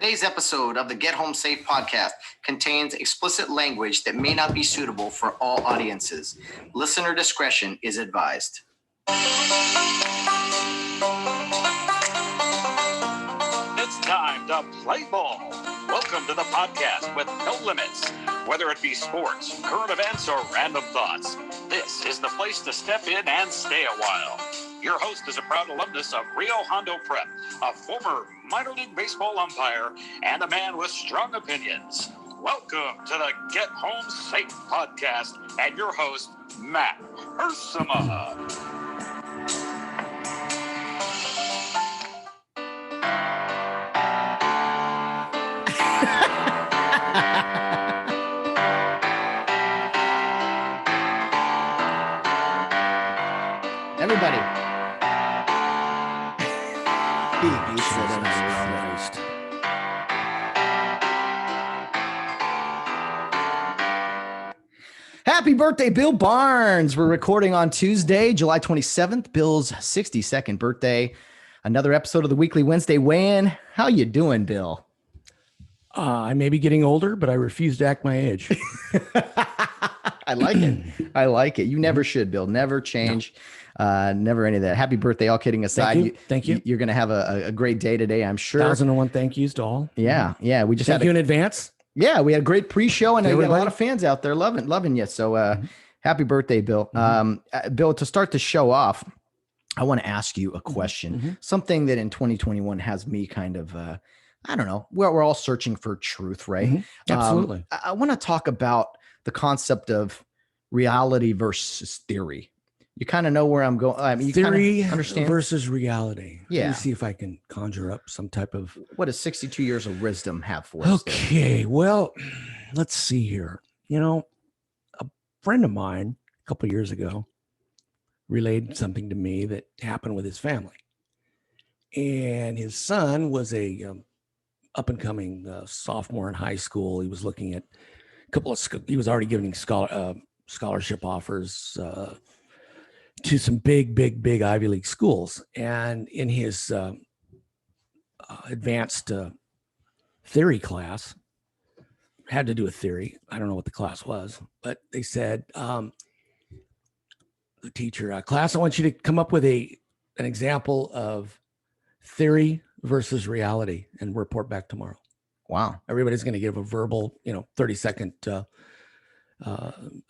Today's episode of the Get Home Safe podcast contains explicit language that may not be suitable for all audiences. Listener discretion is advised. It's time to play ball. Welcome to the podcast with no limits. Whether it be sports, current events, or random thoughts, this is the place to step in and stay a while. Your host is a proud alumnus of Rio Hondo Prep, a former minor league baseball umpire, and a man with strong opinions. Welcome to the Get Home Safe podcast and your host, Matt Ursuma. Everybody. Happy birthday, Bill Barnes. We're recording on Tuesday, July 27th, Bill's 62nd birthday. Another episode of the Weekly Wednesday Weigh-In. How you doing, Bill? I may be getting older, but I refuse to act my age. I like it. I like it. You never should, Bill. Never change. No. Never any of that. Happy birthday. All kidding aside. Thank you. You're going to have a great day today, I'm sure. 1,001 thank yous to all. Yeah. Yeah. We just thank you in advance. Yeah. We had a great pre-show and we got a lot of fans out there loving you. So happy birthday, Bill. Bill, to start the show off, I want to ask you a question, something that in 2021 has me kind of, I don't know, we're all searching for truth, right? Absolutely. I want to talk about the concept of reality versus theory. You kind of know where I'm going. I mean, you theory understand versus reality. Yeah. Let me see if I can conjure up some type of. What does 62 years of wisdom have for us? Okay. Well, let's see here. You know, a friend of mine a couple of years ago relayed something to me that happened with his family. And his son was a up and coming sophomore in high school. He was looking at a couple of, he was already giving scholarship offers to some big Ivy League schools. And in his advanced theory class, had to do with theory. I don't know what the class was, but they said, the teacher, class, I want you to come up with an example of theory versus reality and report back tomorrow. Wow. Everybody's going to give a verbal, 30-second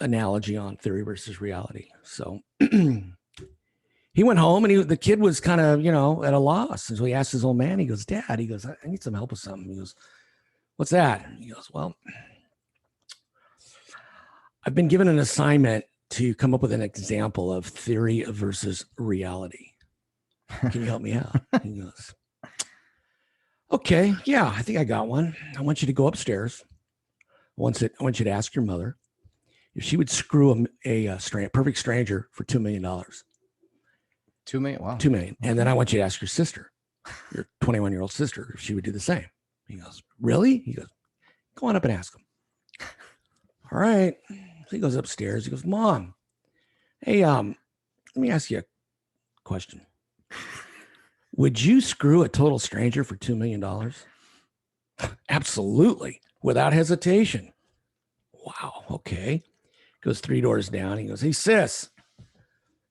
analogy on theory versus reality. So he went home and the kid was kind of, at a loss. And so he asked his old man, he goes, Dad, I need some help with something. He goes, what's that? And he goes, well, I've been given an assignment to come up with an example of theory versus reality. Can you help me out? He goes, okay, yeah, I think I got one. I want you to go upstairs. I want you to ask your mother if she would screw a perfect stranger for $2 million. $2 million? Wow. $2 million. And then I want you to ask your sister, your 21-year-old sister, if she would do the same. He goes, really? He goes, go on up and ask him. All right. So he goes upstairs. He goes, Mom, hey, let me ask you a question. Would you screw a total stranger for $2 million? Absolutely. Without hesitation. Wow. Okay. Goes 3 doors down. He goes, hey, sis,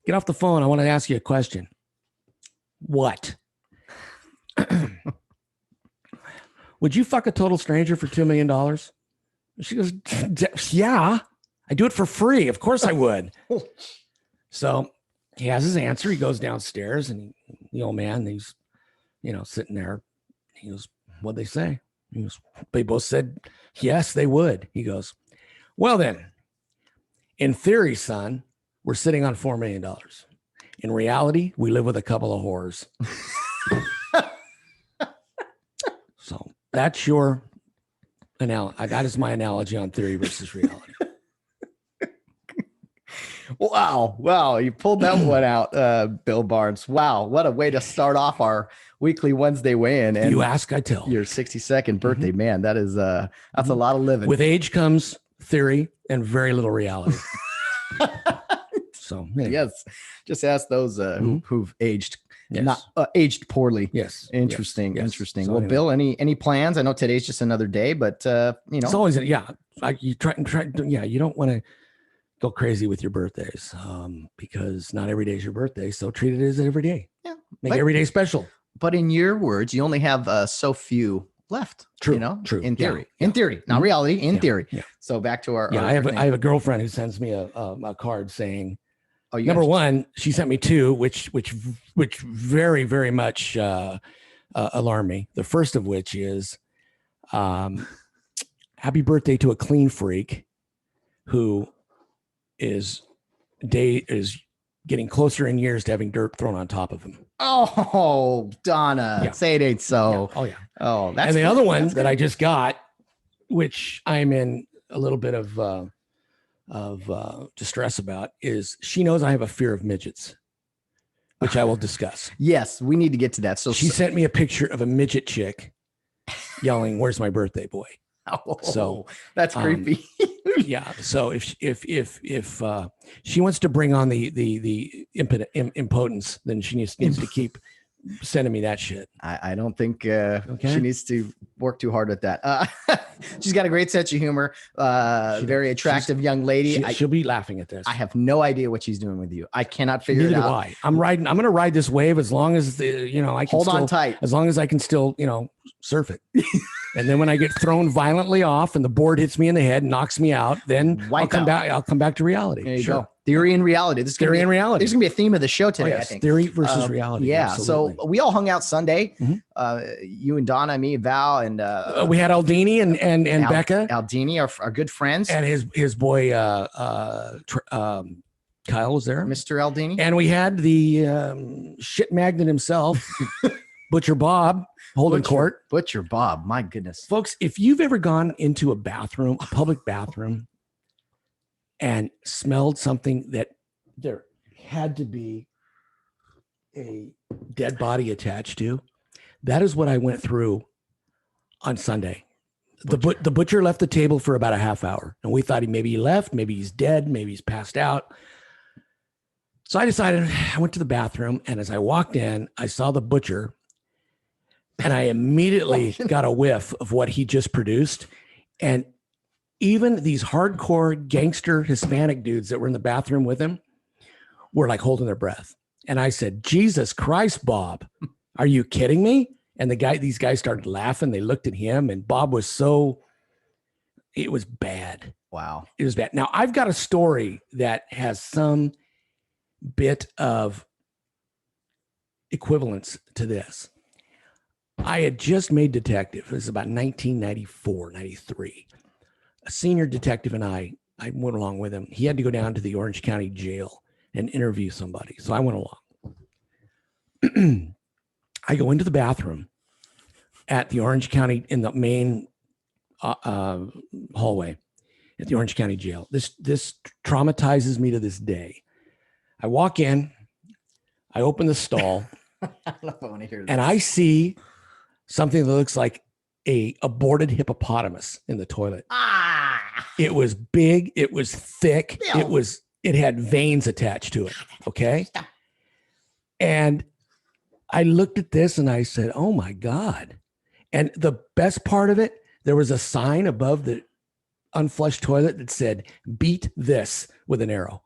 get off the phone. I want to ask you a question. What? Would you fuck a total stranger for $2 million? She goes, yeah, I do it for free. Of course I would. So he has his answer. He goes downstairs and the old man, he's, sitting there. He goes, what'd they say? He goes, they both said, yes, they would. He goes, well then, in theory, son, we're sitting on $4 million. In reality, we live with a couple of whores. So that's your analogy. That is my analogy on theory versus reality. Wow. You pulled that one out, Bill Barnes. Wow. What a way to start off our weekly Wednesday weigh-in. And you ask, I tell. Your 62nd birthday, man. That is, that's a lot of living. With age comes theory and very little reality. So anyway. Yes, just ask those who've aged Yes. not aged poorly. Yes. Interesting. Yes. Interesting. So Well, anyway. Bill, any plans? I know today's just another day, but It's always, you try, you don't want to go crazy with your birthdays because not every day is your birthday. So treat it as every day. Yeah. Make every day special. But in your words, you only have so few left. True. You know, True. in theory, Yeah. in theory, not reality, in theory. Yeah. So back to our, I have a girlfriend who sends me a card saying, number one, she sent me two, which very, very much alarmed me. The first of which is, happy birthday to a clean freak who is getting closer in years to having dirt thrown on top of him. Oh, Donna, say it ain't so. Yeah. Oh, yeah. Oh, that's and the good. other one That's that good. I just got, which I'm in a little bit of distress about, is she knows I have a fear of midgets, which I will discuss. Yes, we need to get to that. So she sent me a picture of a midget chick yelling, "Where's my birthday boy?" So that's creepy. Yeah. So if she wants to bring on the impotence, then she needs to keep sending me that shit. I don't think she needs to work too hard at that. She's got a great sense of humor. Very attractive young lady. She'll be laughing at this. I have no idea what she's doing with you. I cannot figure Neither it out. do I. I'm going to ride this wave as long as I can hold on tight. As long as I can still, surf it. And then when I get thrown violently off and the board hits me in the head, knocks me out, then I'll come back to reality. There you go. Theory and reality. This is theory and reality. There's gonna be a theme of the show today. I think theory versus reality. Yeah. Absolutely. So we all hung out Sunday. You and Donna, me, Val, and we had Aldini and Becca. Aldini, our good friends, and his boy Kyle was there, Mr. Aldini, and we had the shit magnet himself, Butcher Bob, holding court. Butcher Bob, my goodness, folks! If you've ever gone into a public bathroom, and smelled something that there had to be a dead body attached to, that is what I went through on Sunday. The butcher left the table for about a half hour, and we thought maybe he left, maybe he's dead, maybe he's passed out. So I decided, I went to the bathroom, and as I walked in, I saw the butcher, and I immediately got a whiff of what he just produced. And even these hardcore gangster Hispanic dudes that were in the bathroom with him were like holding their breath. And I said, Jesus Christ, Bob, are you kidding me? And these guys started laughing. They looked at him, and Bob was it was bad. Wow. It was bad. Now I've got a story that has some bit of equivalence to this. I had just made detective. It was about 1994, 93. A senior detective and I went along with him. He had to go down to the Orange County jail and interview somebody. So I went along. I go into the bathroom at the Orange County in the main hallway at the Orange County jail. This traumatizes me to this day. I walk in, I open the stall, I don't know if I want to hear this. And I see something that looks like a aborted hippopotamus in the toilet. It was big. It was thick. Bill. It had veins attached to it. Okay. And I looked at this and I said, oh my God. And the best part of it, there was a sign above the unflushed toilet that said, beat this with an arrow.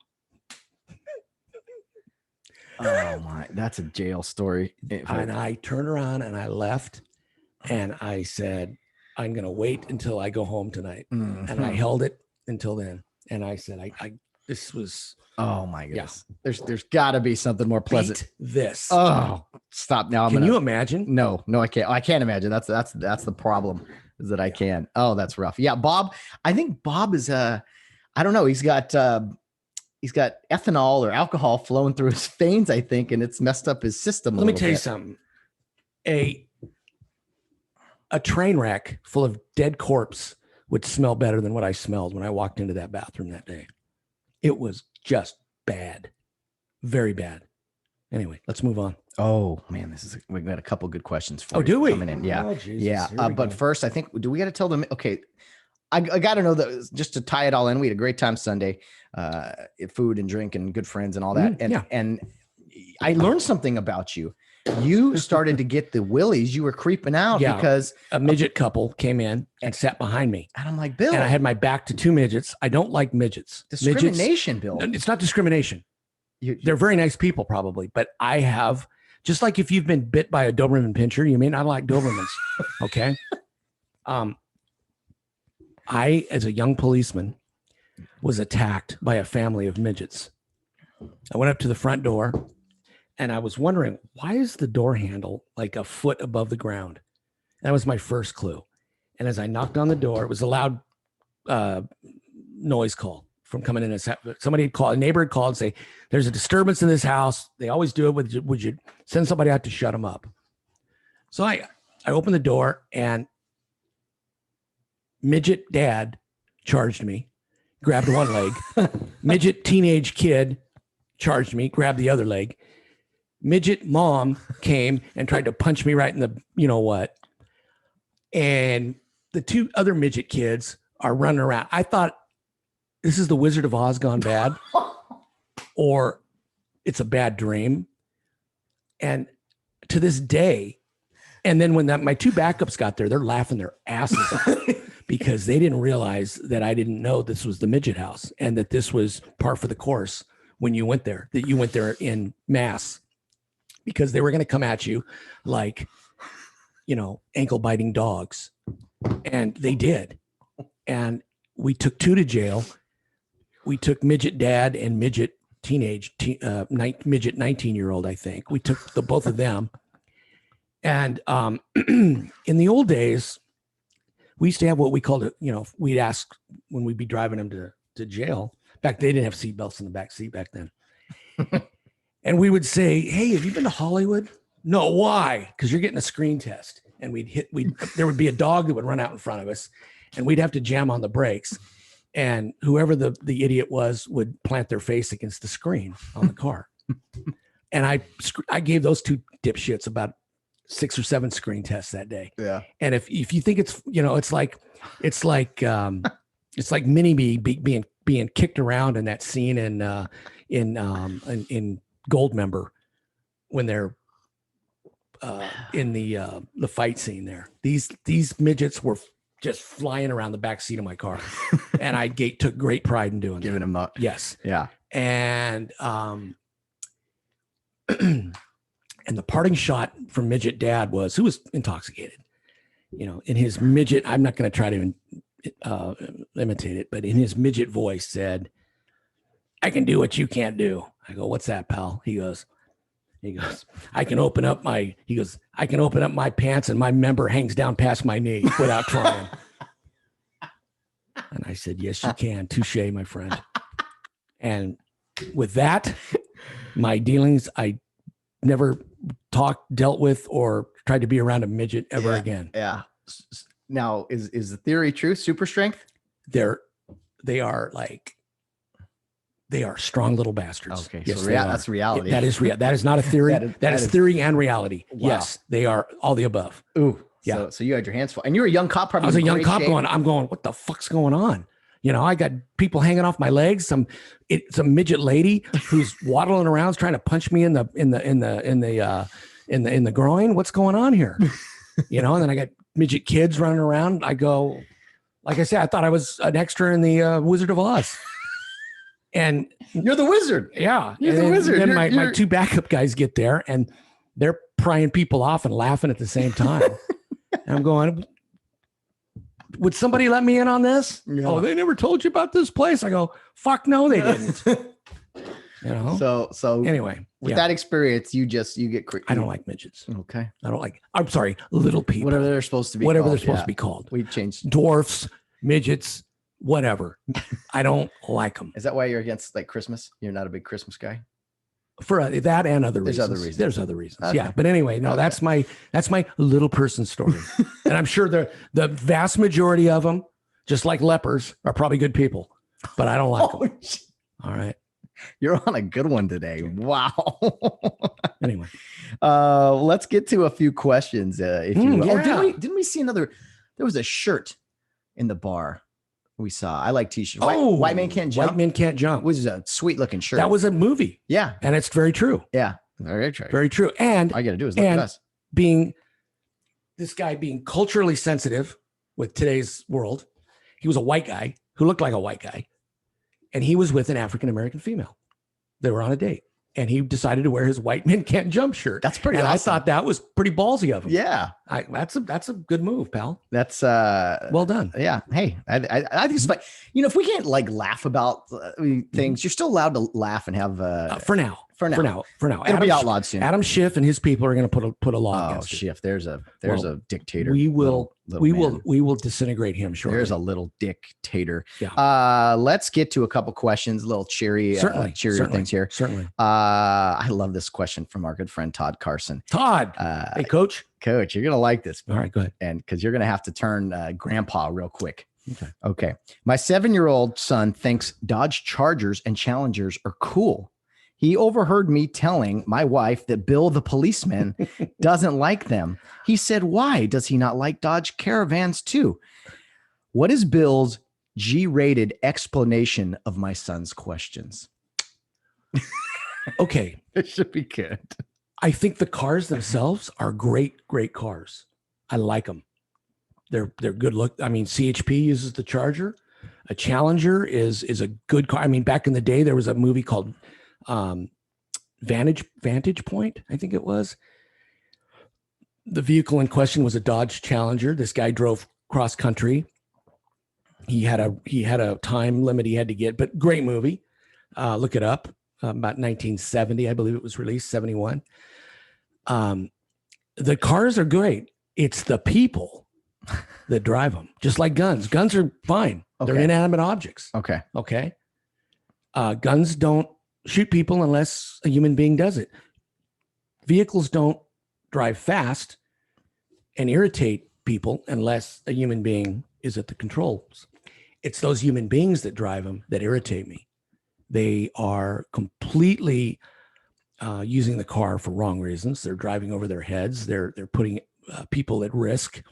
Oh my, that's a jail story. And I turned around and I left and I said, I'm going to wait until I go home tonight. Mm-hmm. And I held it until then. And I said, this was, oh my goodness. Yeah. There's gotta be something more pleasant. Beat this. Oh, stop now. Can you imagine? No, I can't. I can't imagine. That's the problem is that I can. Oh, that's rough. Yeah. Bob, I think Bob is, I don't know. He's got ethanol or alcohol flowing through his veins, I think, and it's messed up his system. Let me tell you something. A train wreck full of dead corpse would smell better than what I smelled when I walked into that bathroom that day. It was just bad. Very bad. Anyway, let's move on. Oh man, we've got a couple good questions for you. Do we? Coming in. Yeah. Oh, Jesus. Yeah. But first, I think, do we got to tell them? Okay. I got to know that just to tie it all in. We had a great time Sunday, food and drink and good friends and all that. And I learned something about you. you started to get the willies. You were creeping out Yeah. because A midget couple came in and sat behind me. and I'm like, Bill, And I had my back to 2 midgets. I don't like midgets. discrimination, Bill. It's not discrimination. You- They're very nice people, probably, but I have, just like if you've been bit by a Doberman Pinscher, you may not like Dobermans. Okay. I, as a young policeman, was attacked by a family of midgets. I went up to the front door and I was wondering, why is the door handle like a foot above the ground? That was my first clue. And as I knocked on the door, it was a loud noise call from coming in. Somebody had called, a neighbor had called and say, there's a disturbance in this house. They always do it. Would you send somebody out to shut them up? So I opened the door and midget dad charged me, grabbed one leg. Midget teenage kid charged me, grabbed the other leg. Midget mom came and tried to punch me right in the, you know what. And the 2 other midget kids are running around. I thought, this is the Wizard of Oz gone bad, or it's a bad dream. And to this day, and then when my 2 backups got there, they're laughing their asses off because they didn't realize that I didn't know this was the midget house and that this was par for the course when you went there, that you went there in mass, because they were going to come at you like, you know, ankle biting dogs. And they did. And we took 2 to jail. We took midget dad and midget midget 19-year-old, I think. We took both of them. And in the old days, we used to have what we called it, you know, we'd ask when we'd be driving them to jail. Back, they didn't have seatbelts in the back seat back then. And we would say, hey, have you been to Hollywood? No, why? Because you're getting a screen test. And there would be a dog that would run out in front of us and we'd have to jam on the brakes. And whoever the idiot was would plant their face against the screen on the car. And I gave those 2 dipshits about 6 or 7 screen tests that day. Yeah. And if you think it's, you know, it's like Mini-Me being kicked around in that scene in Goldmember when they're in the fight scene there. These midgets were just flying around the back seat of my car, and I took great pride in doing giving them up. Yes. Yeah. And and the parting shot from midget dad was, who was intoxicated, you know, in his midget, I'm not going to try to imitate it, but in his midget voice said, I can do what you can't do. I go, what's that, pal? He goes, I can open up my pants and my member hangs down past my knee without trying. And I said, yes, you can. Touche, my friend. And with that, my dealings, I never dealt with, or tried to be around a midget ever again. Yeah. Now, is the theory true? Super strength? They are strong little bastards. Okay. Yes, so that's reality. That is real. That is not a theory. that is theory and reality. Wow. Yes, they are all the above. Ooh. Yeah. So you had your hands full, and you were a young cop. Probably I was a young great cop shape. I'm going, what the fuck's going on? You know, I got people hanging off my legs. Some midget lady who's waddling around trying to punch me in the groin. What's going on here? You know, and then I got midget kids running around. I go, like I said, I thought I was an extra in the Wizard of Oz. And you're the wizard. Yeah. You're the wizard. Then my 2 backup guys get there and they're prying people off and laughing at the same time. And I'm going, would somebody let me in on this? Yeah. Oh, they never told you about this place. I go, fuck no, they didn't. You know? So anyway, with that experience, you get creepy. I don't like midgets. Okay. I'm sorry, little people. Whatever they're supposed to be. Whatever called. they're supposed to be called. We changed. Dwarfs, midgets, whatever. I don't like them. Is that why you're against like Christmas? You're not a big Christmas guy? For that and other There's reasons. other reasons. There's other reasons. Okay. Yeah. But anyway, no, that's my little person story. And I'm sure the vast majority of them, just like lepers, are probably good people, but I don't like them. All right. You're on a good one today. Wow. Anyway, let's get to a few questions. If you will. yeah. Oh, didn't we see another? There was a shirt in the bar we saw. I like t-shirts. White Man Can't Jump. White Men Can't Jump. Was a sweet looking shirt. That was a movie. Yeah. And it's very true. Yeah. Very true. Very true. And all you got to do is look at us. This guy being culturally sensitive with today's world, he was a white guy who looked like a white guy, and he was with an African-American female. They were on a date, and he decided to wear his white men can't jump shirt. That's pretty and awesome. I thought that was pretty ballsy of him. Yeah. That's a good move, pal. That's well done. Yeah. Hey, I think it's like, if we can't like laugh about things, you're still allowed to laugh and have for now. It'll be outlawed soon. Adam Schiff and his people are going to put a law against Schiff. There's a dictator. We will disintegrate him shortly. There's a little dictator. Yeah. Let's get to a couple questions, little cheery things here. Certainly. I love this question from our good friend Todd Carson. Todd, hey coach, you're gonna like this. All right, go ahead. And because you're gonna have to turn grandpa real quick. Okay. My 7-year-old son thinks Dodge Chargers and Challengers are cool. He overheard me telling my wife that Bill the policeman doesn't like them. He said, why does he not like Dodge Caravans too? What is Bill's G-rated explanation of my son's questions? Okay. It should be good. I think the cars themselves are great cars. I like them. They're good look. I mean, CHP uses the Charger. A Challenger is a good car. I mean, back in the day, there was a movie called Vantage Point, I think it was. The vehicle in question was a Dodge Challenger. This guy drove cross country. He had a time limit he had to get, but great movie. Look it up. About 1970, I believe it was released, 71. The cars are great. It's the people that drive them, just like guns. Guns are fine. Okay. They're inanimate objects. Okay. Guns don't shoot people unless a human being does it. Vehicles don't drive fast and irritate people unless a human being is at the controls. It's those human beings that drive them that irritate me. They are completely using the car for wrong reasons. They're driving over their heads. They're putting people at risk.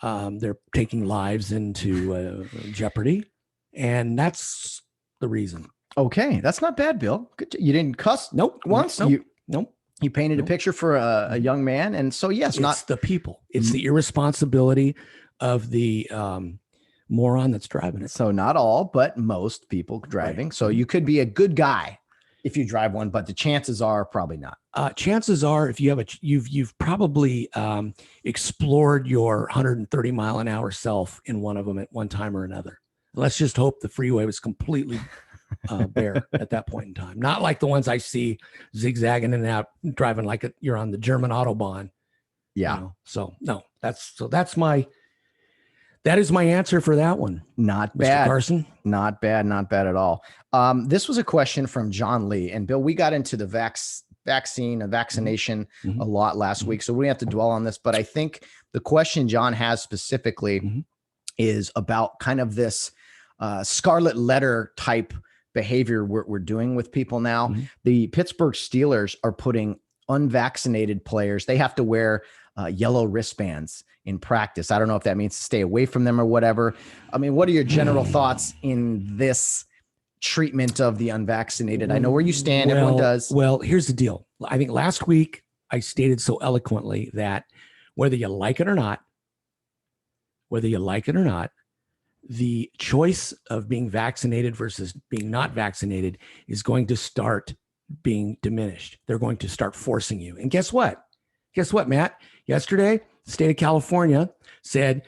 They're taking lives into jeopardy, and that's the reason. Okay, that's not bad, Bill. Good. You didn't cuss. Nope. Once. Nope. You painted a picture for a young man, and so yes, it's the people. It's the irresponsibility of the moron that's driving it. So not all, but most people driving. Right. So you could be a good guy if you drive one, but the chances are probably not. Chances are, if you have you've probably explored your 130 mile an hour self in one of them at one time or another. Let's just hope the freeway was completely bare at that point in time. Not like the ones I see zigzagging in and out, driving like you're on the German Autobahn. Yeah. You know? So no, that is my answer for that one. Not Mr. bad. Carson. Not bad at all. This was a question from John Lee, and Bill, we got into the vaccine and vaccination a lot last week, so we don't have to dwell on this, but I think the question John has specifically is about kind of this scarlet letter type behavior we're doing with people now. The Pittsburgh Steelers are putting unvaccinated players. They have to wear yellow wristbands in practice. I don't know if that means to stay away from them or whatever. I mean, what are your general thoughts in this treatment of the unvaccinated? I know where you stand. Everyone does. Well, here's the deal. I think last week I stated so eloquently that whether you like it or not, the choice of being vaccinated versus being not vaccinated is going to start being diminished. They're going to start forcing you. And guess what? Matt? Yesterday, the state of California said,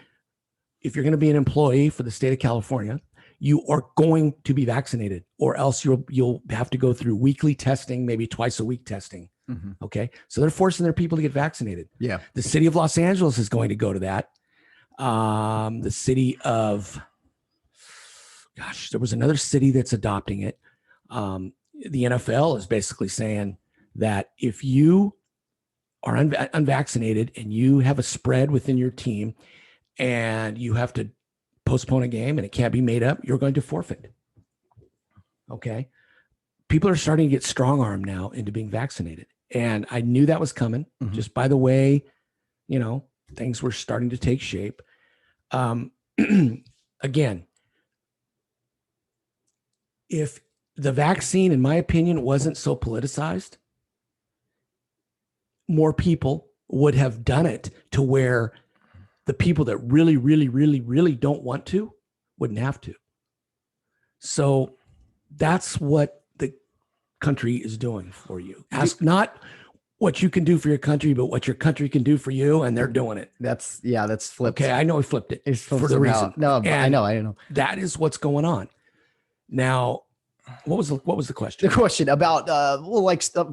if you're going to be an employee for the state of California, you are going to be vaccinated, or else you'll have to go through weekly testing, maybe twice a week testing. Okay. So they're forcing their people to get vaccinated. Yeah. The city of Los Angeles is going to go to that. The city of, there was another city that's adopting it. The NFL is basically saying that if you are unvaccinated and you have a spread within your team and you have to postpone a game and it can't be made up, you're going to forfeit. Okay. People are starting to get strong arm now into being vaccinated. And I knew that was coming just by the way, things were starting to take shape. Again, if the vaccine, in my opinion, wasn't so politicized, more people would have done it to where the people that really, really, really, really don't want to wouldn't have to. So that's what the country is doing for you. Ask not what you can do for your country, but what your country can do for you. And they're doing it. That's flipped. Okay. I know he flipped it. It's for the reason. No, but I know. That is what's going on. Now, what was the question? The question about,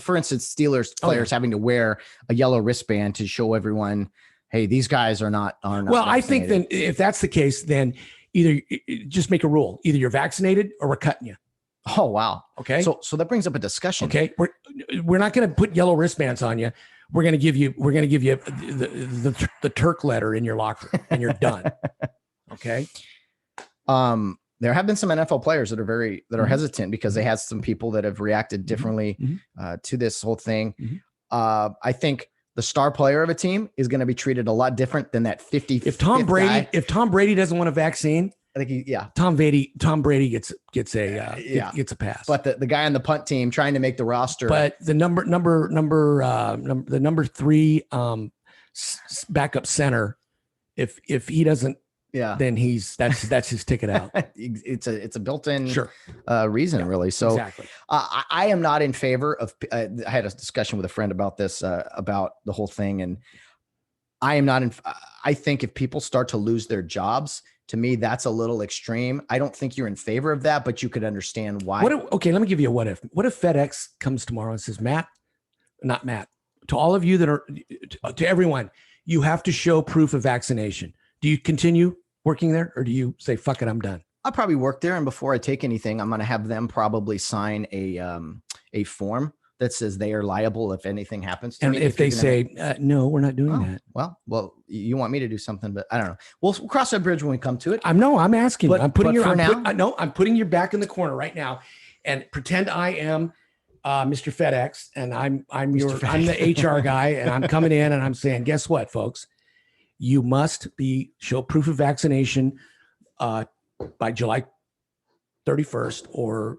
for instance, Steelers players having to wear a yellow wristband to show everyone, hey, these guys are not. Well, I think then if that's the case, then either just make a rule, either you're vaccinated or we're cutting you. Oh, wow. Okay. So that brings up a discussion. Okay. We're not going to put yellow wristbands on you. We're going to give you the Turk letter in your locker and you're done. Okay. There have been some NFL players that are hesitant because they had some people that have reacted differently to this whole thing. I think the star player of a team is going to be treated a lot different than that 50. If Tom Brady doesn't want a vaccine, I think Tom Brady gets a pass. But the guy on the punt team trying to make the roster. But the number 3 backup center, if he doesn't, then that's his ticket out. It's a built-in reason, really. So exactly. I am not in favor of. I had a discussion with a friend about this, about the whole thing, and I am not in. I think if people start to lose their jobs, to me, that's a little extreme. I don't think you're in favor of that, but you could understand why. Okay, let me give you a what if. What if FedEx comes tomorrow and says, not Matt, to all of you that are, to everyone, you have to show proof of vaccination. Do you continue working there, or do you say, fuck it, I'm done? I'll probably work there, and before I take anything, I'm going to have them probably sign a form that says they are liable if anything happens to me. And if they say, no, we're not doing that. Well, you want me to do something, but I don't know. We'll cross that bridge when we come to it. I'm asking you. I'm putting I'm putting you back in the corner right now, and pretend I am Mr. FedEx, and I'm the HR guy, and I'm coming in and I'm saying, guess what, folks? You must show proof of vaccination by July 31st or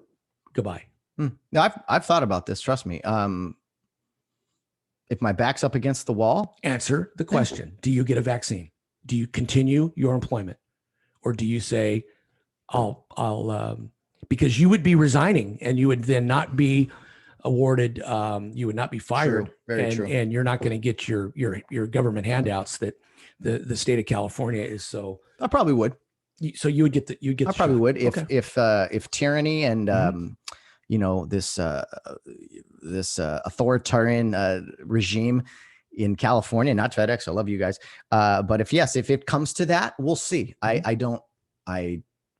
goodbye. No, I've thought about this. Trust me. If my back's up against the wall, answer the question. Do you get a vaccine? Do you continue your employment, or do you say, I'll because you would be resigning and you would then not be awarded. You would not be fired. True. Very true. And you're not going to get your government handouts that the state of California is. So I probably would. So you would get I probably would if tyranny and this authoritarian regime in California, not FedEx. I love you guys. But if it comes to that, we'll see. I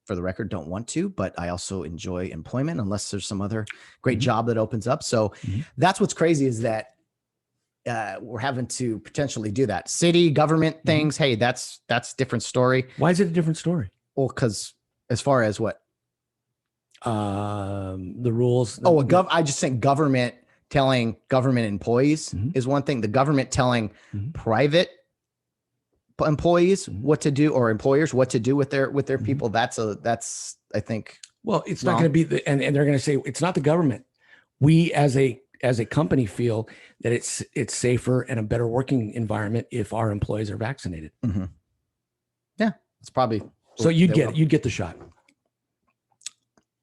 for the record, don't want to, but I also enjoy employment unless there's some other great job that opens up. So that's what's crazy is that we're having to potentially do that. City government things. Hey, that's different story. Why is it a different story? Well, because as far as what? The rules. I just think government telling government employees is one thing. The government telling private employees what to do, or employers what to do with their people. That's I think. Well, it's wrong. Not going to be and they're going to say it's not the government. We as a company feel that it's safer and a better working environment if our employees are vaccinated. Yeah, it's probably. So you'd get the shot.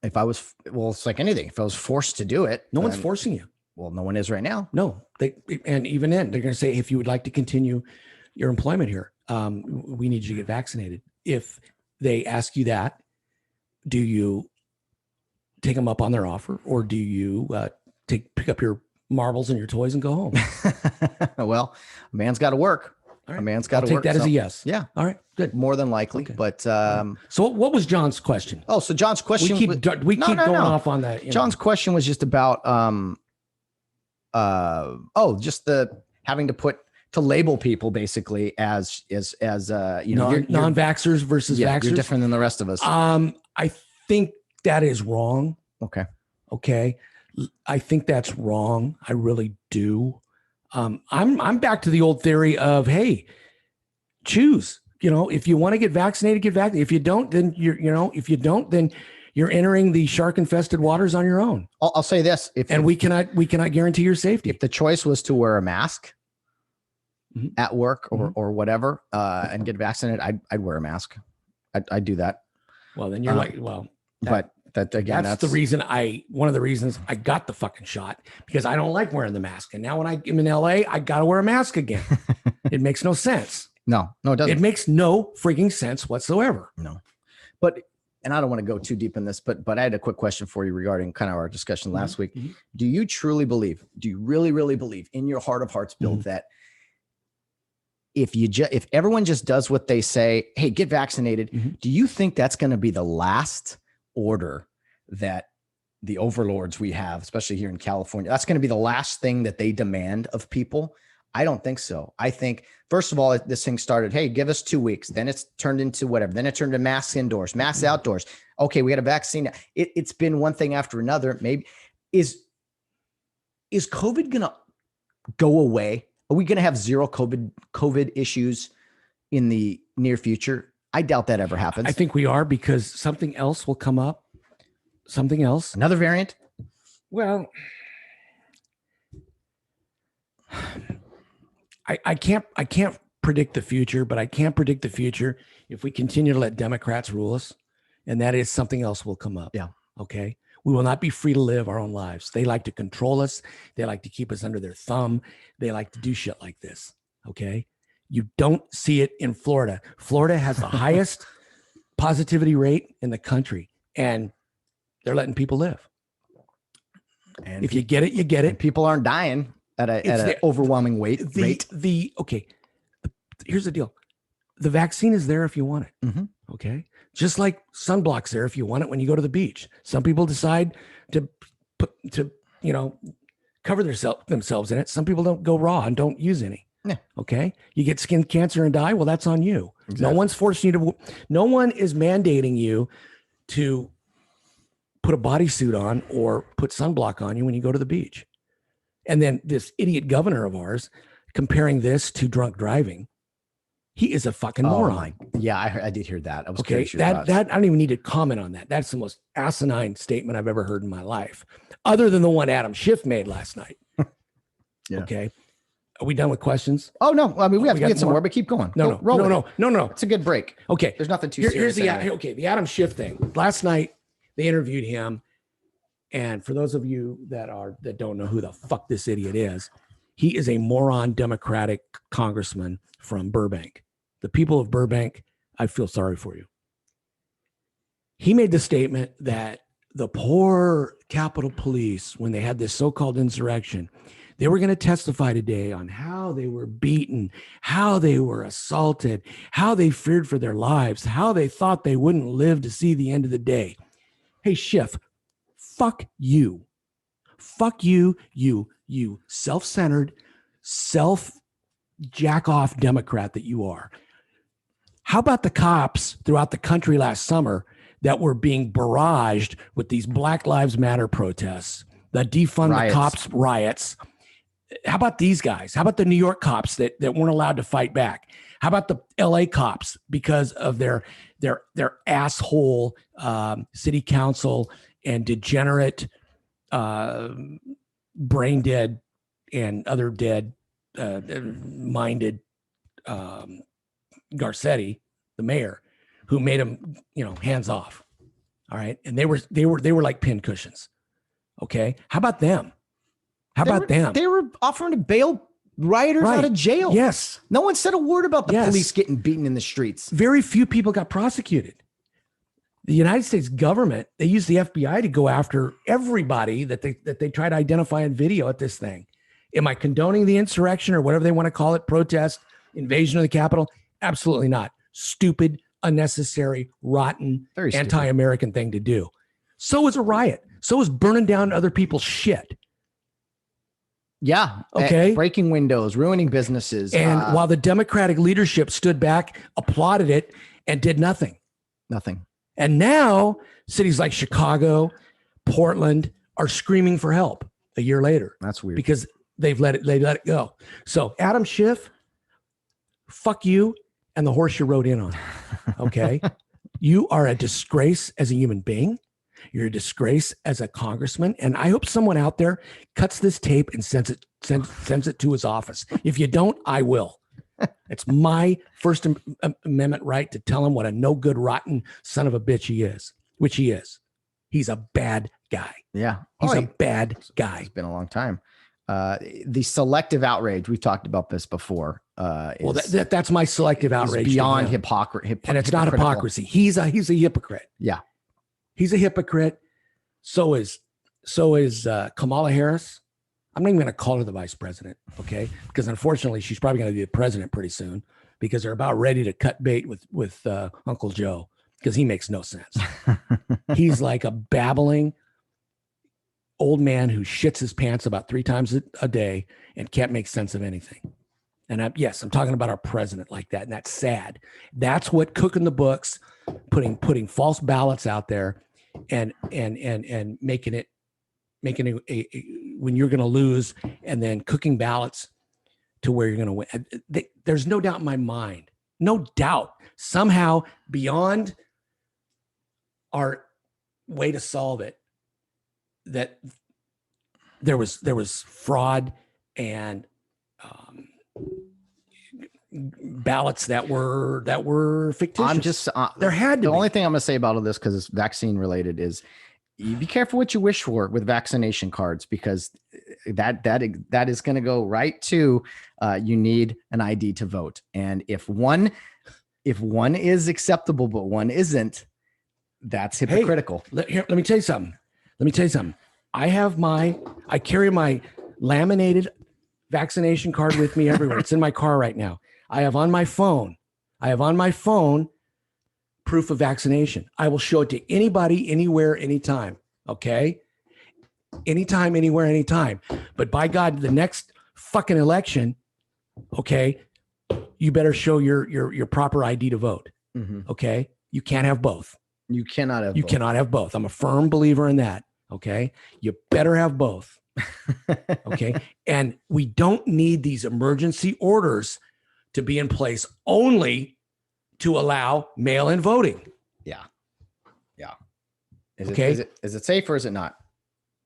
If I was, it's like anything. If I was forced to do it, no one's forcing you. Well, no one is right now. No, and even then they're going to say, if you would like to continue your employment here, we need you to get vaccinated. If they ask you that, do you take them up on their offer, or do you pick up your marbles and your toys and go home? Well, a man's got to work. Right. A man's got to work. Take that as a yes. Yeah. All right. Good. More than likely. Okay. But so what was John's question? Oh, so John's question. We keep going off on that. John's question was just about just the having to label people basically as non-vaxxers versus vaxxers. You're different than the rest of us. I think that is wrong. Okay. I think that's wrong. I really do. I'm back to the old theory of, hey, choose. If you want to get vaccinated, get vaccinated. If you don't, then then you're entering the shark-infested waters on your own. I'll say this: we cannot guarantee your safety. If the choice was to wear a mask at work or whatever, and get vaccinated, I'd wear a mask. I'd do that. Well, then you're but that again, that's the reason one of the reasons I got the fucking shot, because I don't like wearing the mask. And now when I'm in LA, I got to wear a mask again. It makes no sense. No, it doesn't. It makes no freaking sense whatsoever. No, and I don't want to go too deep in this, but I had a quick question for you regarding kind of our discussion last week. Do you truly believe, do you really, really believe in your heart of hearts, Bill, that if everyone just does what they say, hey, get vaccinated, do you think that's going to be the last order that the overlords we have, especially here in California, that's going to be the last thing that they demand of people? I don't think so. I think, first of all, this thing started, hey, give us 2 weeks. Then it's turned into whatever. Then it turned to masks indoors, masks outdoors. Okay, we got a vaccine. It's been one thing after another. Maybe is COVID going to go away? Are we going to have zero COVID issues in the near future? I doubt that ever happens. I think we are, because something else will come up. Something else. Another variant? Well, I can't predict the future, but I can't predict the future if we continue to let Democrats rule us, and that is something else will come up. Yeah. Okay. We will not be free to live our own lives. They like to control us. They like to keep us under their thumb. They like to do shit like this. Okay. You don't see it in Florida. Florida has the highest positivity rate in the country, and they're letting people live. And if you get it, you get it. People aren't dying at an overwhelming rate. Here's the deal. The vaccine is there if you want it. Okay. Just like sunblock's there if you want it when you go to the beach. Some people decide to cover themselves in it. Some people don't go raw and don't use any. Yeah. Okay. You get skin cancer and die. Well, that's on you. Exactly. No one's forcing you no one is mandating you to put a bodysuit on or put sunblock on you when you go to the beach. And then this idiot governor of ours comparing this to drunk driving. He is a fucking moron. Yeah, I did hear that. I was okay. That I don't even need to comment on that. That's the most asinine statement I've ever heard in my life, other than the one Adam Schiff made last night. Yeah. Okay. Are we done with questions? Oh no. I mean, we have to get some more, but keep going. No. It's a good break. Okay. There's nothing too serious. The Adam Schiff thing. Last night they interviewed him, and for those of you that don't know who the fuck this idiot is, he is a moron Democratic congressman from Burbank. The people of Burbank, I feel sorry for you. He made the statement that the poor Capitol Police, when they had this so-called insurrection, they were going to testify today on how they were beaten, how they were assaulted, how they feared for their lives, how they thought they wouldn't live to see the end of the day. Hey, Schiff, fuck you. Fuck you, you self-centered, jack-off Democrat that you are. How about the cops throughout the country last summer that were being barraged with these Black Lives Matter protests, the defund the cops riots? How about these guys? How about the New York cops that weren't allowed to fight back? How about the LA cops because of their asshole city council and degenerate, brain dead and other dead minded Garcetti, the mayor, who made him, hands off. All right. And they were like pin cushions. Okay. How about them? They were offering to bail rioters out of jail. Yes. No one said a word about the police getting beaten in the streets. Very few people got prosecuted. The United States government, they used the FBI to go after everybody that they try to identify in video at this thing. Am I condoning the insurrection or whatever they want to call it, protest, invasion of the Capitol? Absolutely not. Stupid, unnecessary, rotten, anti-American thing to do. So is a riot. So is burning down other people's shit. Yeah. Okay. Breaking windows, ruining businesses. And while the Democratic leadership stood back, applauded it, and did nothing. Nothing. And now cities like Chicago, Portland are screaming for help a year later. That's weird. Because they let it go. So Adam Schiff, fuck you and the horse you rode in on. Okay. You are a disgrace as a human being. You're a disgrace as a congressman. And I hope someone out there cuts this tape and sends it to his office. If you don't, I will. It's my First Amendment right to tell him what a no good, rotten son of a bitch he is, which he is. He's a bad guy. Yeah. He's a bad guy. It's been a long time. The selective outrage, we've talked about this before. Well, that's my selective outrage. Beyond hypocrisy. And it's not hypocrisy. He's a hypocrite. Yeah. He's a hypocrite. So is Kamala Harris. I'm not even going to call her the vice president, okay? Because unfortunately, she's probably going to be the president pretty soon because they're about ready to cut bait with Uncle Joe because he makes no sense. He's like a babbling old man who shits his pants about 3 times a day and can't make sense of anything. And I'm talking about our president like that, and that's sad. That's what cooking the books, putting false ballots out there, and making it when you're going to lose, and then cooking ballots to where you're going to win. There's no doubt in my mind, no doubt, somehow beyond our way to solve it, that there was fraud and ballots that were fictitious. I'm just there had to the be. only thing I'm going to say about all this, because it's vaccine related, is you be careful what you wish for with vaccination cards, because that is going to go right to you need an ID to vote, and if one is acceptable but one isn't, that's hypocritical. Hey, let me tell you something. I carry my laminated vaccination card with me everywhere. It's in my car right now. I have on my phone proof of vaccination. I will show it to anybody, anywhere, anytime. Okay. Anytime, anywhere, anytime. But by God, the next fucking election, okay, you better show your proper ID to vote. Mm-hmm. Okay. You can't have both. You cannot have both. I'm a firm believer in that. Okay. You better have both. Okay. And we don't need these emergency orders to be in place only to allow mail-in voting. Yeah. Okay. Is it safe or is it not?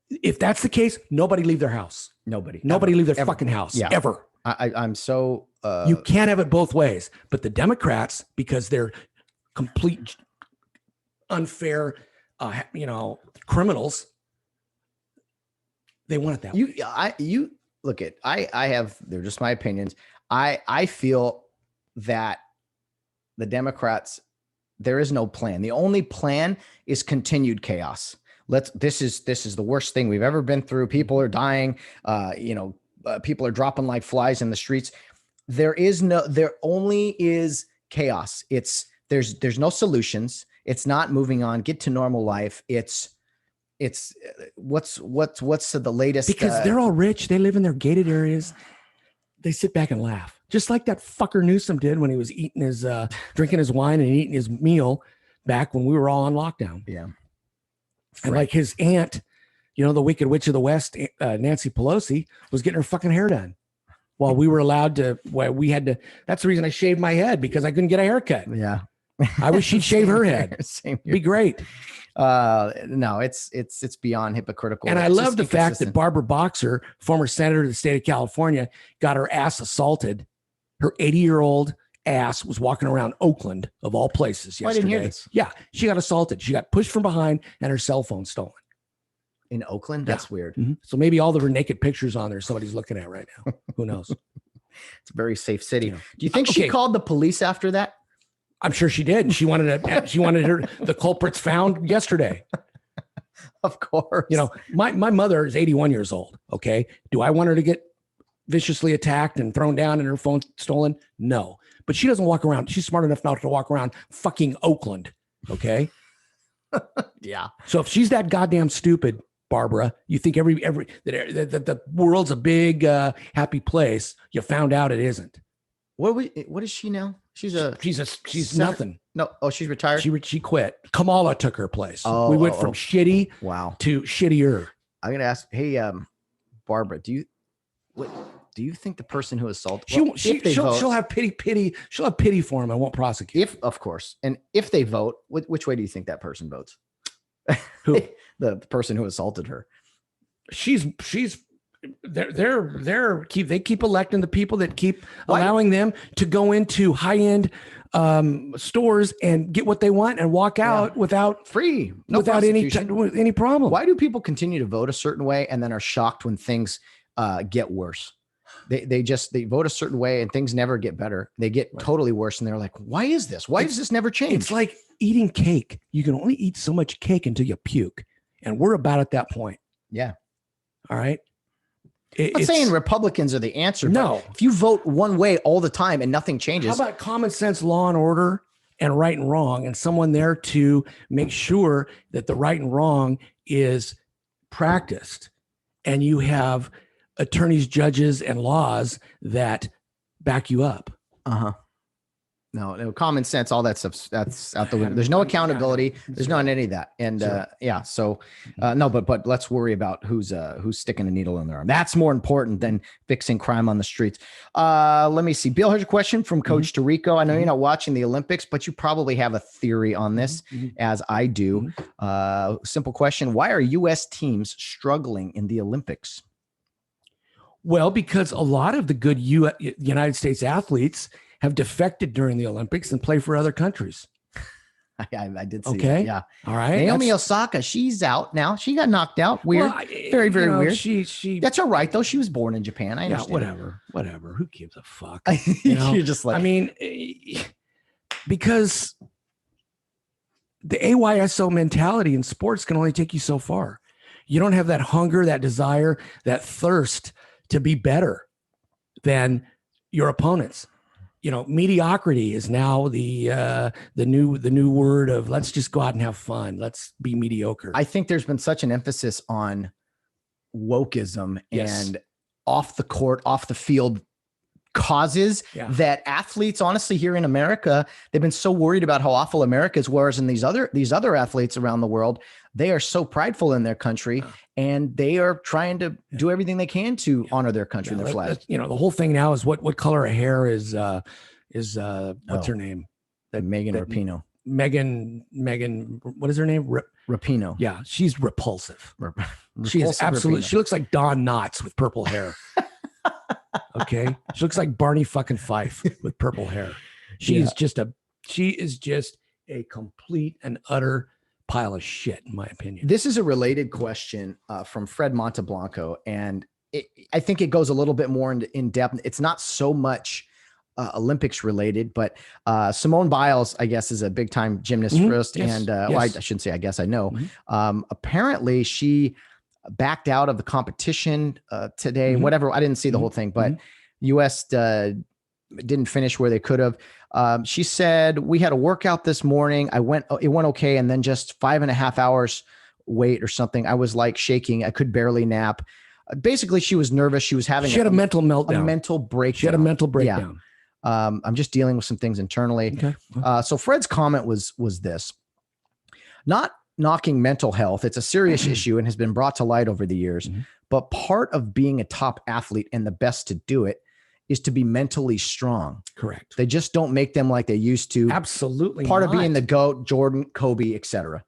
If that's the case, nobody leave their house. Nobody leave their fucking house. Yeah. Ever. I'm so you can't have it both ways. But the Democrats, because they're complete unfair criminals, they want it that way. You look at they're just my opinions. I feel that the Democrats, there is no plan. The only plan is continued chaos. This is the worst thing we've ever been through. People are dying. People are dropping like flies in the streets. There only is chaos. There's no solutions. It's not moving on. Get to normal life. It's what's the latest? Because they're all rich. They live in their gated areas. They sit back and laugh, just like that fucker Newsom did when he was eating his, drinking his wine and eating his meal back when we were all on lockdown. Yeah. And like his aunt, the Wicked Witch of the West, Nancy Pelosi, was getting her fucking hair done while we were allowed to. We had to. That's the reason I shaved my head, because I couldn't get a haircut. Yeah. I wish she'd shave her head. Same here. Be great. No, it's beyond hypocritical. And I love the fact that Barbara Boxer, former senator of the state of California, got her ass assaulted. Her 80-year-old ass was walking around Oakland, of all places, yesterday. I didn't hear this. Yeah, she got assaulted. She got pushed from behind and her cell phone stolen. In Oakland? That's weird. Mm-hmm. So maybe all of her naked pictures on there somebody's looking at right now. Who knows? It's a very safe city. Do you think she called the police after that? I'm sure she did. She wanted the culprits found yesterday. Of course. My mother is 81 years old. Okay. Do I want her to get viciously attacked and thrown down and her phone stolen? No. But she doesn't walk around. She's smart enough not to walk around fucking Oakland. Okay. Yeah. So if she's that goddamn stupid, Barbara, you think the world's a big happy place. You found out it isn't. What is she now? She's nothing. No. Oh, she's retired. She quit. Kamala took her place. Oh, we went from shitty to shittier. I'm gonna ask. Hey, Barbara, do you think the person who assaulted she'll have pity? She'll have pity for him and won't prosecute. Of course, and if they vote, which way do you think that person votes? Who? The person who assaulted her. She's they keep electing the people that keep allowing them to go into high-end stores and get what they want and walk out without free, without any problem. Why do people continue to vote a certain way and then are shocked when things get worse? They vote a certain way and things never get better. They get totally worse. And they're like, why is this? Why does this never change? It's like eating cake. You can only eat so much cake until you puke. And we're about at that point. Yeah. All right. I'm not saying Republicans are the answer. No. But if you vote one way all the time and nothing changes. How about common sense, law and order, and right and wrong, and someone there to make sure that the right and wrong is practiced, and you have attorneys, judges, and laws that back you up. No, common sense, all that stuff, that's out the window. There's no accountability. There's not any of that. And so no, but let's worry about who's sticking a needle in their arm. That's more important than fixing crime on the streets. Let me see. Bill, here's a question from Coach Tirico. I know you're not watching the Olympics, but you probably have a theory on this, as I do. Simple question. Why are U.S. teams struggling in the Olympics? Well, because a lot of the good United States athletes have defected during the Olympics and play for other countries. I did see that. Yeah. All right. Naomi Osaka, she's out now. She got knocked out. Weird. Well, very weird. She that's all right though. She was born in Japan. I understand. Whatever. Who gives a fuck? You're just like, I mean, because the AYSO mentality in sports can only take you so far. You don't have that hunger, that desire, that thirst to be better than your opponents. Mediocrity is now the new word of let's just go out and have fun. Let's be mediocre. I think there's been such an emphasis on wokeism and off the court, off the field causes that athletes, honestly, here in America, they've been so worried about how awful America is. Whereas in these other athletes around the world, they are so prideful in their country and they are trying to do everything they can to honor their country and their flag. The whole thing now is what color of hair is what's her name? Megan Rapinoe. Megan, what is her name? Rapinoe. Yeah, she's repulsive. She is absolutely. She looks like Don Knotts with purple hair. Okay, she looks like Barney fucking Fife with purple hair. She is just a complete and utter pile of shit, in my opinion. This is a related question from Fred Monteblanco, and I think it goes a little bit more in depth. It's not so much Olympics related, but Simone Biles, I guess, is a big time gymnast first. Yes. And well, I shouldn't say, I guess I know. Apparently she backed out of the competition today, whatever. I didn't see the whole thing, but US didn't finish where they could have. She said, we had a workout this morning. It went okay. And then just 5.5 hours wait or something. I was like shaking. I could barely nap. Basically she was nervous. She was having a mental meltdown, a mental breakdown. She had a mental breakdown. Yeah. I'm just dealing with some things internally. Okay. So Fred's comment was this: not knocking mental health. It's a serious issue and has been brought to light over the years. But part of being a top athlete and the best to do it is to be mentally strong. Correct. They just don't make them like they used to. Absolutely. Part of being the GOAT, Jordan, Kobe, etc.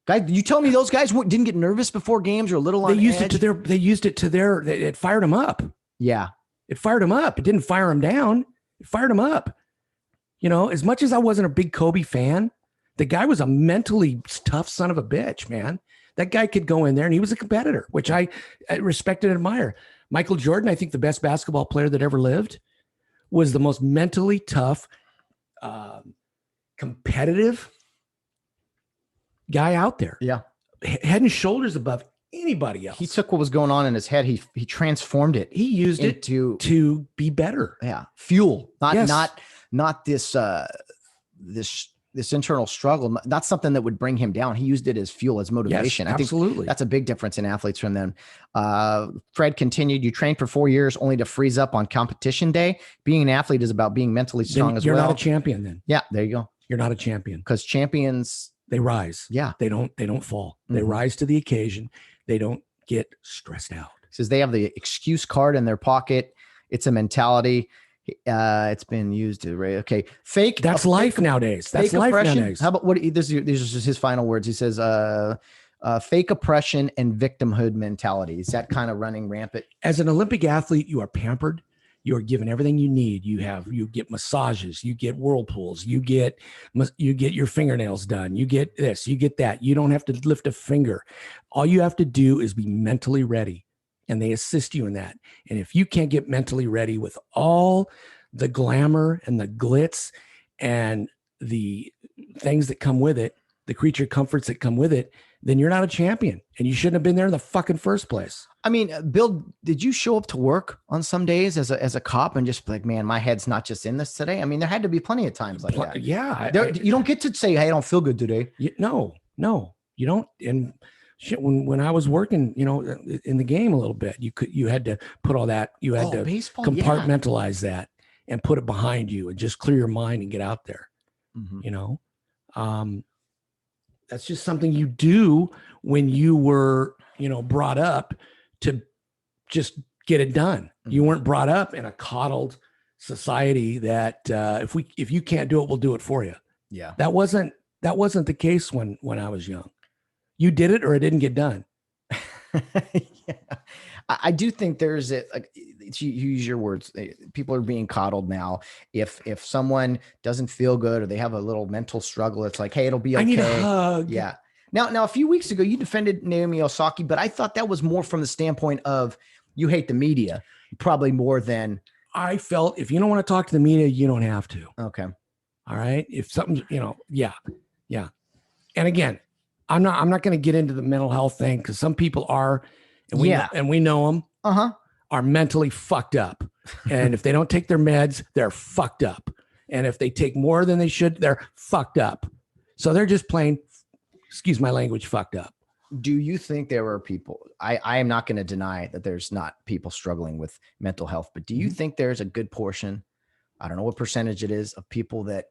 Guy, you tell me those guys didn't get nervous before games or a little on They used edge? it to their, it fired them up. Yeah. It fired them up. It didn't fire them down. It fired them up. As much as I wasn't a big Kobe fan, the guy was a mentally tough son of a bitch, man. That guy could go in there and he was a competitor, which I respect and admire. Michael Jordan, I think the best basketball player that ever lived, was the most mentally tough, competitive guy out there. Yeah. Head and shoulders above anybody else. He took what was going on in his head. He transformed it. He used it to be better. Yeah. Fuel, not this internal struggle, not something that would bring him down. He used it as fuel, as motivation. Yes, absolutely. I think that's a big difference in athletes from them. Fred continued, you trained for 4 years only to freeze up on competition day. Being an athlete is about being mentally strong as well. You're not a champion then. Yeah, there you go. You're not a champion. Because champions, they rise. Yeah. They don't fall. They rise to the occasion. They don't get stressed out. He says they have the excuse card in their pocket. It's a mentality. It's been used to okay. Fake. That's life nowadays. That's life nowadays. How about these are just his final words. He says, fake oppression and victimhood mentality. Is that kind of running rampant? As an Olympic athlete, you are pampered. You are given everything you need. You get massages, you get whirlpools, you get your fingernails done, you get this, you get that. You don't have to lift a finger. All you have to do is be mentally ready, and they assist you in that. And if you can't get mentally ready with all the glamour and the glitz and the things that come with it, the creature comforts that come with it, then you're not a champion, and you shouldn't have been there in the fucking first place. I mean, Bill, did you show up to work on some days as a cop and just be like, man, my head's not just in this today? I mean, there had to be plenty of times like that. Yeah. You don't get to say, hey, I don't feel good today. No, you don't. And shit, when I was working, in the game a little bit, you had to put all that, you had to baseball, compartmentalize that and put it behind you and just clear your mind and get out there. That's just something you do when you were, brought up to just get it done. You weren't brought up in a coddled society that if you can't do it, we'll do it for you. Yeah. That wasn't the case when I was young. You did it or it didn't get done. Yeah. I do think there's you use your words. People are being coddled now. If someone doesn't feel good or they have a little mental struggle, it's like, hey, it'll be okay. I need a hug. Yeah. Now, a few weeks ago, you defended Naomi Osaka, but I thought that was more from the standpoint of you hate the media, probably more than. I felt if you don't want to talk to the media, you don't have to. Okay. All right. If something, yeah. And again, I'm not going to get into the mental health thing because some people are, and we know them, are mentally fucked up. And if they don't take their meds, they're fucked up. And if they take more than they should, they're fucked up. So they're just plain, excuse my language, fucked up. Do you think there are people, I am not going to deny that there's not people struggling with mental health, but do you think there's a good portion, I don't know what percentage it is, of people that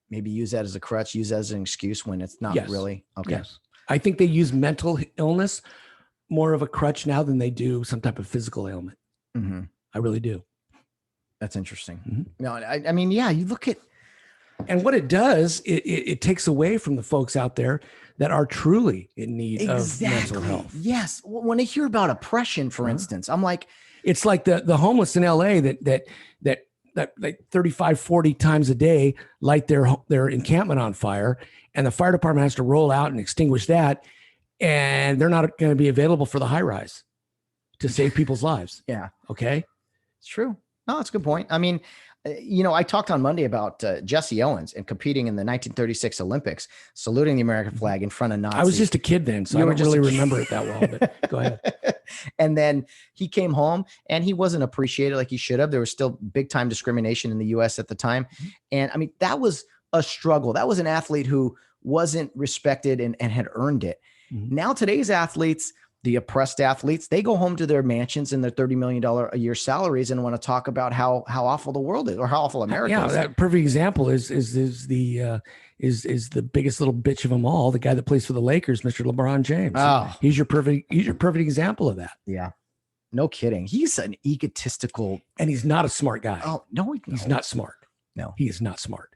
maybe use that as a crutch, use that as an excuse when it's not really? Okay. Yes. I think they use mental illness more of a crutch now than they do some type of physical ailment. I really do. That's interesting. No, I mean, yeah, you look at, and what it does, it takes away from the folks out there that are truly in need of mental health. Yes. When I hear about oppression, for instance, I'm like, it's like the homeless in LA that like 35, 40 times a day light their encampment on fire, and the fire department has to roll out and extinguish that, and they're not going to be available for the high rise to save people's lives. Yeah. Okay. It's true. No, that's a good point. I mean, I talked on Monday about Jesse Owens and competing in the 1936 Olympics, saluting the American flag in front of Nazis. I was just a kid then, so I don't really remember it that well, but go ahead. And then he came home and he wasn't appreciated like he should have. There was still big time discrimination in the US at the time. And I mean, that was a struggle. That was an athlete who wasn't respected and had earned it. Now, today's athletes, the oppressed athletes, they go home to their mansions and their $30 million a year salaries and want to talk about how awful the world is or how awful America is. Yeah, that perfect example is the biggest little bitch of them all, the guy that plays for the Lakers, Mr. LeBron James. Oh, he's your perfect example of that. Yeah, no kidding. He's an egotistical, and he's not a smart guy. Oh no, he's not smart. No, he is not smart.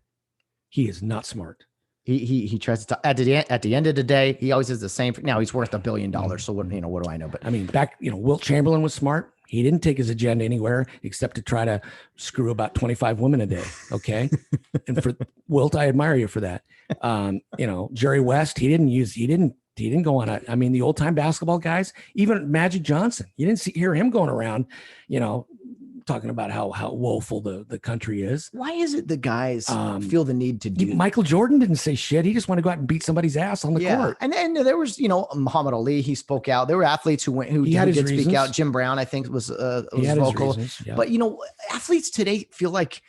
He is not smart. He tries to talk, at the end of the day, he always is the same. Now he's worth $1 billion. So what do I know? But I mean, Wilt Chamberlain was smart. He didn't take his agenda anywhere except to try to screw about 25 women a day. Okay. And for Wilt, I admire you for that. Jerry West, he didn't go on the old time basketball guys, even Magic Johnson, you didn't hear him going around, talking about how woeful the country is. Why is it the guys feel the need to do? Michael Jordan didn't say shit. He just wanted to go out and beat somebody's ass on the court. And there was, Muhammad Ali, he spoke out. There were athletes who did speak out. Jim Brown, I think, was vocal. Yeah. But athletes today feel like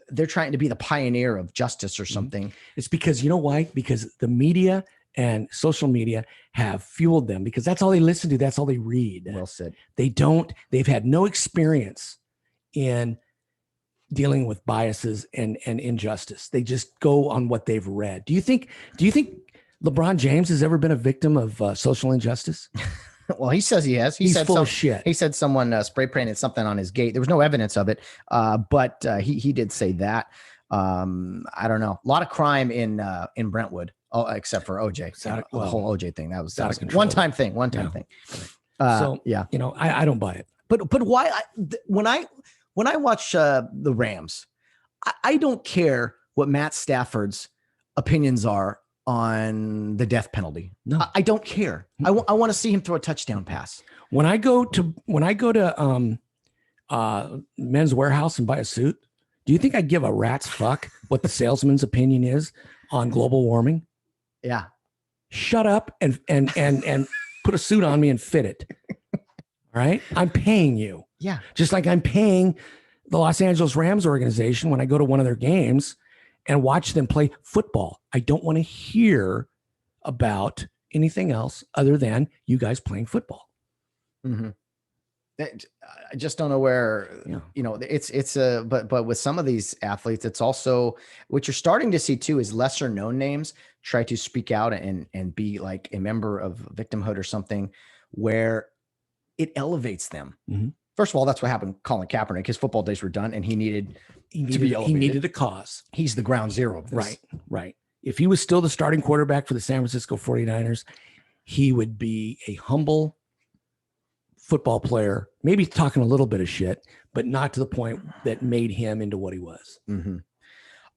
they're trying to be the pioneer of justice or something. It's because, you know why? Because the media and social media have fueled them, because that's all they listen to. That's all they read. Well said. They've had no experience in dealing with biases and injustice. They just go on what they've read. Do you think LeBron James has ever been a victim of social injustice? Well, he says he has. He's full of shit. He said someone spray painted something on his gate. There was no evidence of it, but he did say that. I don't know. A lot of crime in Brentwood. Oh, except for OJ. The whole OJ thing. That was one-time thing. One-time thing. Yeah. I don't buy it. But why? When I watch the Rams, I don't care what Matt Stafford's opinions are on the death penalty. No, I don't care. I want to see him throw a touchdown pass. When I go to Men's Warehouse and buy a suit, do you think I give a rat's fuck what the salesman's opinion is on global warming? Yeah. Shut up and put a suit on me and fit it. All right. I'm paying you. Yeah. Just like I'm paying the Los Angeles Rams organization when I go to one of their games and watch them play football. I don't want to hear about anything else other than you guys playing football. Mm-hmm. I just don't know where, but with some of these athletes, it's also what you're starting to see too is lesser known names try to speak out and be like a member of victimhood or something where it elevates them. Mm-hmm. First of all, that's what happened with Colin Kaepernick. His football days were done and he needed to be elevated. He needed a cause. He's the ground zero of this. Right. If he was still the starting quarterback for the San Francisco 49ers, he would be a humble football player, maybe talking a little bit of shit, but not to the point that made him into what he was. Mm-hmm.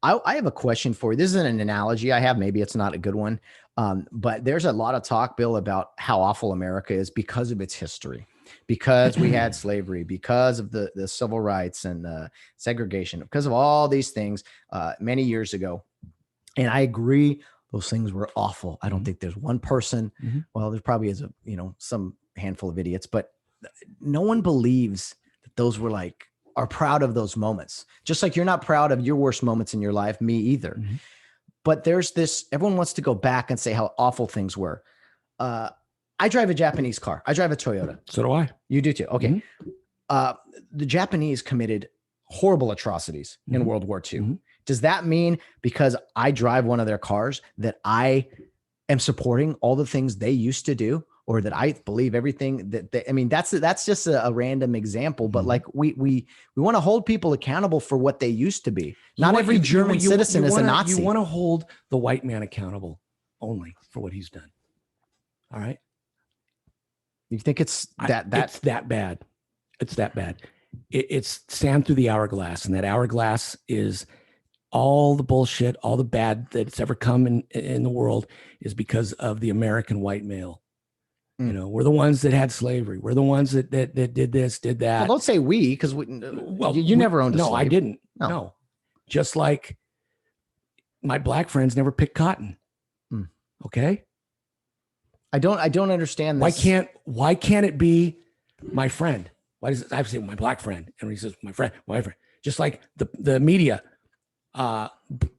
I have a question for you. This is an analogy I have. Maybe it's not a good one, but there's a lot of talk, Bill, about how awful America is because of its history, because we had slavery, because of the civil rights and segregation, because of all these things many years ago. And I agree, those things were awful. I don't think there's one person. Mm-hmm. Well, there probably is some handful of idiots, but no one believes that those are proud of those moments. Just like you're not proud of your worst moments in your life, me either. Mm-hmm. But there's this, everyone wants to go back and say how awful things were. I drive a Japanese car. I drive a Toyota. So do I. You do too. Okay. Mm-hmm. The Japanese committed horrible atrocities mm-hmm. in World War II. Mm-hmm. Does that mean because I drive one of their cars that I am supporting all the things they used to do, or that I believe everything that they, I mean, that's just a random example, but like we want to hold people accountable for what they used to be. Not every German citizen is a Nazi. You want to hold the white man accountable only for what he's done. All right. You think it's that bad? It's that bad. It's stand through the hourglass, and that hourglass is all the bullshit, all the bad that's ever come in the world is because of the American white male. You know, we're the ones that had slavery. We're the ones that did this, did that. Well, don't say we, because you never owned a slave. No, I didn't. No. Just like my black friends never picked cotton. Okay. I don't understand this. Why can't it be my friend? Why does I say my black friend? And he says, my friend. Just like the media,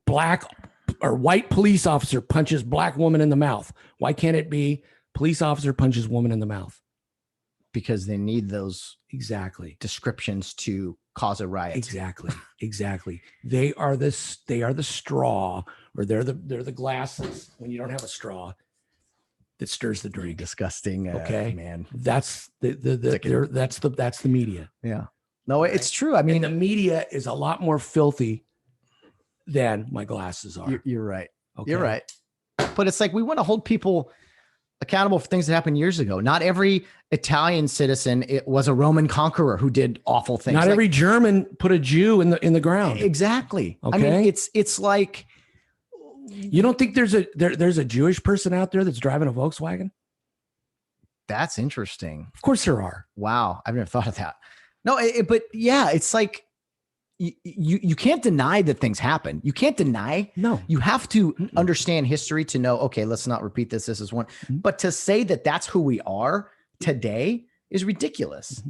black or white police officer punches black woman in the mouth. Why can't it be police officer punches woman in the mouth? Because they need those exactly descriptions to cause a riot. Exactly. They are the straw, or they're the glasses when you don't have a straw that stirs the drink. Disgusting. Okay, man. That's that's the media. Yeah. No, it's true. I mean, the media is a lot more filthy than my glasses are. You're right. Okay? You're right. But it's like we want to hold people accountable for things that happened years ago. Not every Italian citizen was a Roman conqueror who did awful things. Not every German put a Jew in the ground. Exactly. Okay. I mean, it's like, you don't think there's a Jewish person out there that's driving a Volkswagen? That's interesting. Of course there are. Wow, I've never thought of that. No, but yeah, it's like you can't deny that things happen. You can't deny. No, you have to understand history to know, okay, let's not repeat this. This is one. But to say that that's who we are today is ridiculous.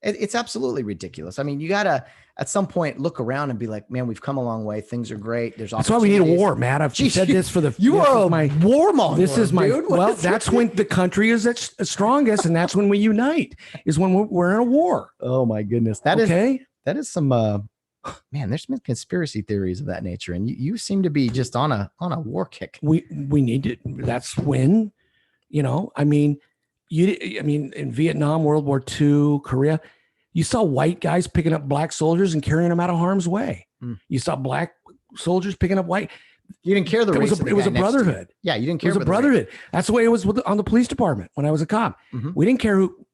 It's absolutely ridiculous. I mean, you got to, at some point, look around and be like, man, we've come a long way. Things are great. That's why we need a war, Matt. I've said this for the... You are a warmonger, This is my... Dude. Well, that's when the country is at strongest, and that's when we unite, is when we're in a war. Oh, my goodness. That is some... man, there's been conspiracy theories of that nature, and you seem to be just on a war kick. We need to... That's when, I mean... in Vietnam, World War II, Korea, you saw white guys picking up black soldiers and carrying them out of harm's way. You saw black soldiers picking up white. You didn't care the race. It was a brotherhood. Yeah, you didn't care. It was a brotherhood. That's the way it was on the police department when I was a cop. Mm-hmm. We didn't care who,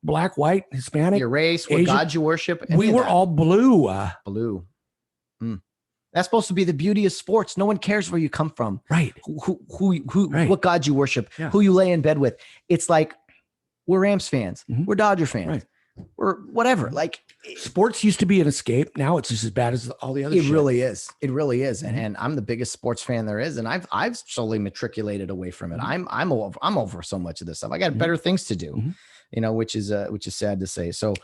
black, white, Hispanic, your race, what Asian, God you worship. We were all blue. Blue. That's supposed to be the beauty of sports. No one cares where you come from. Right. Who right. What God you worship, who you lay in bed with. It's like we're Rams fans. Mm-hmm. We're Dodger fans. Right. We're whatever. Like sports used to be an escape. Now it's just as bad as all the other It shit. really is. It really is. Mm-hmm. And I'm the biggest sports fan there is. And I've slowly matriculated away from it. Mm-hmm. I'm over so much of this stuff. I got better things to do, which is sad to say. So,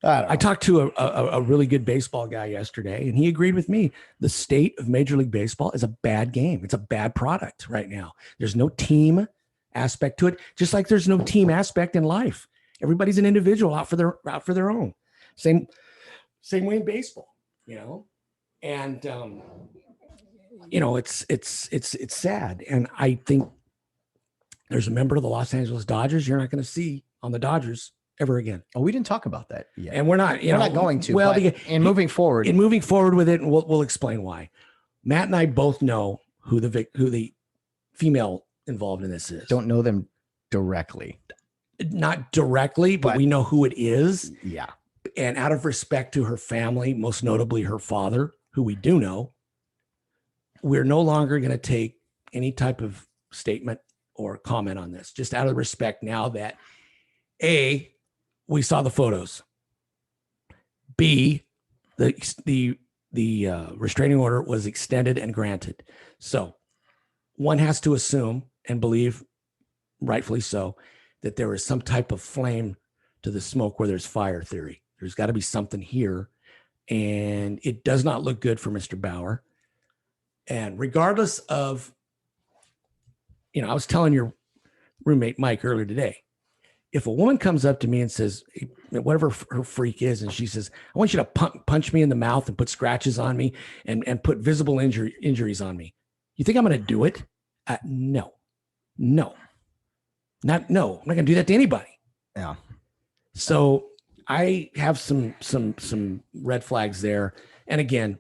I talked to a really good baseball guy yesterday, and he agreed with me. The state of Major League Baseball is a bad game. It's a bad product right now. There's no team aspect to it, just like there's no team aspect in life. Everybody's an individual out for their own. Same way in baseball, and it's sad. And I think there's a member of the Los Angeles Dodgers you're not going to see on the Dodgers ever again. Oh, we didn't talk about that yet. And we're not, we're not going to. Well, moving forward with it, and we'll explain why. Matt and I both know who the female involved in this is. Don't know them directly. Not directly, but we know who it is. Yeah. And out of respect to her family, most notably her father, who we do know, we're no longer going to take any type of statement or comment on this, just out of respect now that A, we saw the photos. B, the restraining order was extended and granted. So one has to assume and believe, rightfully so, that there is some type of flame to the smoke where there's fire theory. There's got to be something here. And it does not look good for Mr. Bauer. And regardless of, I was telling your roommate Mike earlier today, if a woman comes up to me and says, whatever her freak is, and she says, I want you to punch me in the mouth and put scratches on me and put visible injuries on me, you think I'm going to do it? No. I'm not going to do that to anybody. Yeah. So I have some red flags there. And again,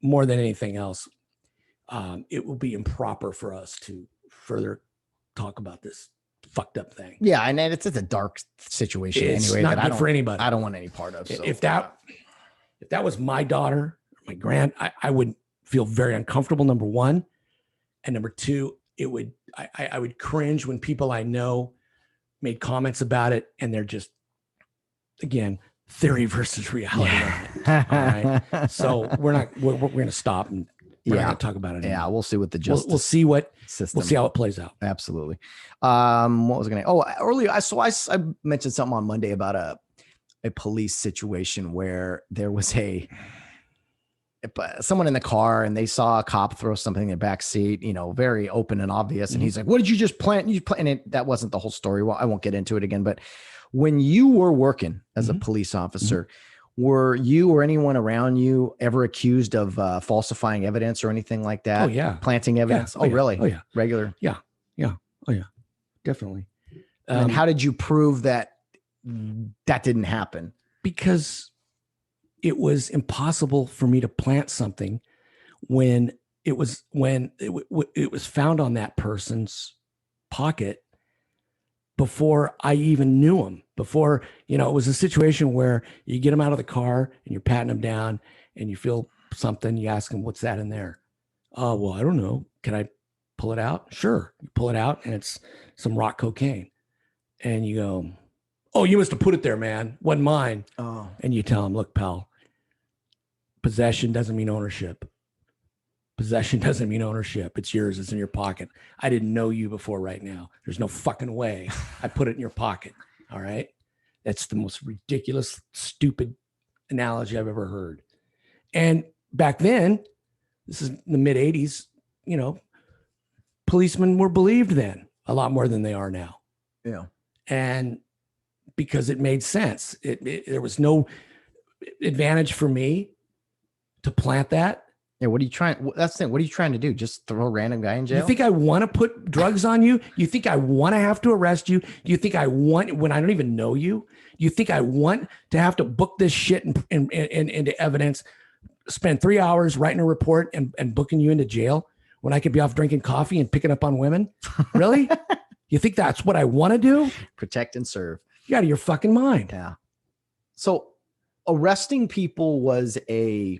more than anything else, it will be improper for us to further talk about this fucked up thing. Yeah, and it's a dark situation anyway. Not good for anybody. I don't want any part of. So. If that was my daughter, my I would feel very uncomfortable. Number one, and number two, I would cringe when people I know made comments about it, and they're just, again, theory versus reality. Yeah. All right. So we're going to stop and we're not going to talk about it anymore. Yeah, we'll see what the justice. We'll see what system. We'll see how it plays out. Absolutely. What was I going to? Oh, earlier I mentioned something on Monday about a police situation where there was someone in the car and they saw a cop throw something in the back seat, very open and obvious. And he's like, what did you just plant? And that wasn't the whole story. Well, I won't get into it again, but when you were working as a police officer, were you or anyone around you ever accused of falsifying evidence or anything like that? Oh yeah. Planting evidence. Yeah. Really? Oh yeah. Regular. Yeah. Yeah. Oh yeah. Definitely. And how did you prove that didn't happen? Because it was impossible for me to plant something when it was found on that person's pocket before I even knew him. Before, it was a situation where you get him out of the car and you're patting him down and you feel something. You ask him, what's that in there? Oh, well, I don't know. Can I pull it out? Sure. You pull it out and it's some rock cocaine. And you go, oh, you must have put it there, man. Wasn't mine. Oh. And you tell him, look, pal, possession doesn't mean ownership. Possession doesn't mean ownership. It's yours. It's in your pocket. I didn't know you before right now. There's no fucking way I put it in your pocket. All right. That's the most ridiculous, stupid analogy I've ever heard. And back then, this is the mid 80s, policemen were believed then a lot more than they are now. Yeah. And because it made sense, there was no advantage for me to plant that. Yeah, what are you trying? That's the thing. What are you trying to do? Just throw a random guy in jail? You think I want to put drugs on you? You think I want to have to arrest you? Do you think I want, when I don't even know you? Do you think I want to have to book this shit into evidence, spend 3 hours writing a report and booking you into jail when I could be off drinking coffee and picking up on women? Really? You think that's what I want to do? Protect and serve. You're out of your fucking mind. Yeah. So arresting people was a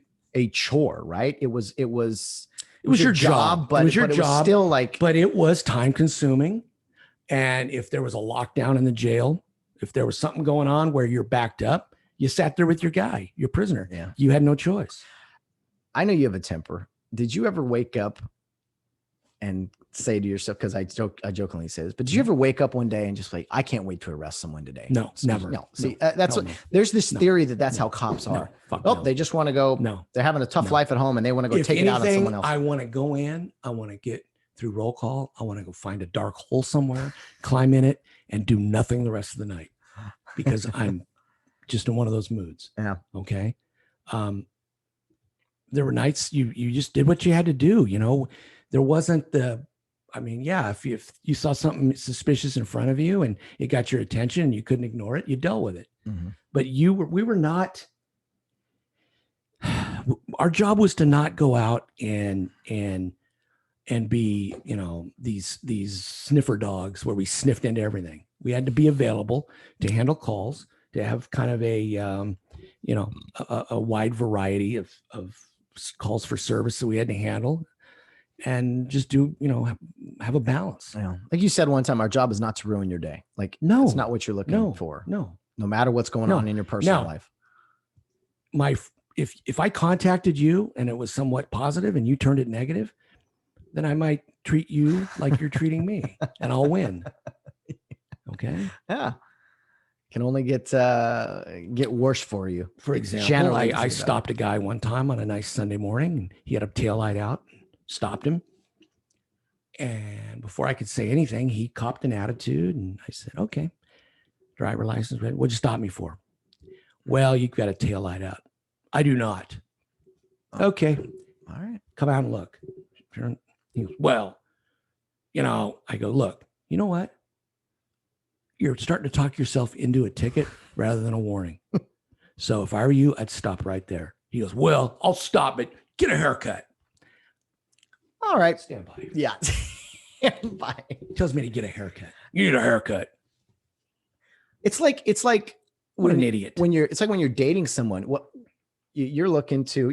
chore, right? It was your job, but it was still like, but it was time consuming. And if there was a lockdown in the jail, if there was something going on where you're backed up, you sat there with your guy, your prisoner. Yeah. You had no choice. I know you have a temper. Did you ever wake up and say to yourself, because I jokingly say this, but did you ever wake up one day and just like, I can't wait to arrest someone today? No, never. No. See, there's this theory that's how cops are. They just want to go. No, they're having a tough life at home and they want to go take it out on someone else. I want to go in. I want to get through roll call. I want to go find a dark hole somewhere, climb in it, and do nothing the rest of the night because I'm just in one of those moods. Yeah. Okay. There were nights you just did what you had to do. You know, there wasn't if you saw something suspicious in front of you and it got your attention and you couldn't ignore it, you dealt with it. Mm-hmm. But we were not, our job was to not go out and be, these sniffer dogs where we sniffed into everything. We had to be available to handle calls, to have kind of a wide variety of calls for service that we had to handle. And just do, have a balance. Yeah. Like you said one time, our job is not to ruin your day. Like, no, it's not what you're looking for. No matter what's going on in your personal life. If I contacted you and it was somewhat positive and you turned it negative, then I might treat you like you're treating me and I'll win. Okay. Yeah. Can only get worse for you. For example, I stopped a guy one time on a nice Sunday morning and he had a taillight out. Stopped him. And before I could say anything, he copped an attitude. And I said, okay, driver license. What'd you stop me for? Well, you've got a tail light out. I do not. Okay. All right. Come out and look. He goes, well, I go, look, you know what? You're starting to talk yourself into a ticket rather than a warning. So if I were you, I'd stop right there. He goes, well, I'll stop it. Get a haircut. All right. Stand by. Yeah. Stand by. He tells me to get a haircut. You need a haircut. It's like what an idiot. It's like when you're dating someone, what you're looking to,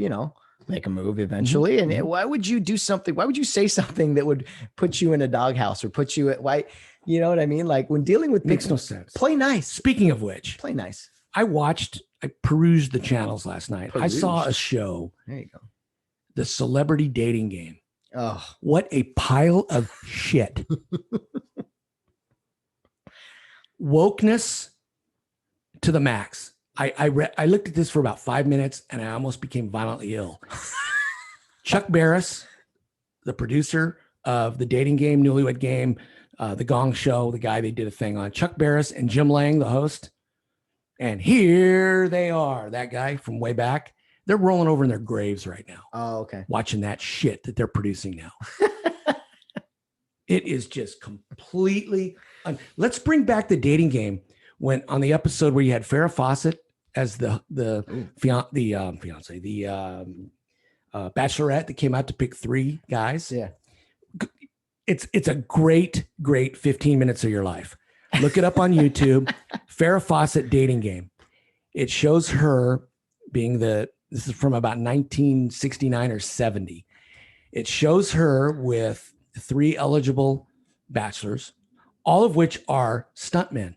make a move eventually. Mm-hmm. And why would you do something? Why would you say something that would put you in a doghouse or put you at why? You know what I mean? Like when dealing with makes people, no sense. Play nice. Speaking of which, play nice. I perused the channels last night. I saw a show. There you go. The Celebrity Dating Game. Oh, what a pile of shit. Wokeness to the max. I looked at this for about 5 minutes and I almost became violently ill. Chuck Barris, the producer of the Dating Game, Newlywed Game, The Gong Show, the guy they did a thing on, Chuck Barris and Jim Lang, the host. And here they are, that guy from way back. They're rolling over in their graves right now. Oh, okay. Watching that shit that they're producing now. It is just completely. Let's bring back the Dating Game when on the episode where you had Farrah Fawcett as the bachelorette that came out to pick 3 guys. Yeah. It's a great 15 minutes of your life. Look it up on YouTube. Farrah Fawcett Dating Game. It shows her being this is from about 1969 or 70. It shows her with 3 eligible bachelors, all of which are stuntmen.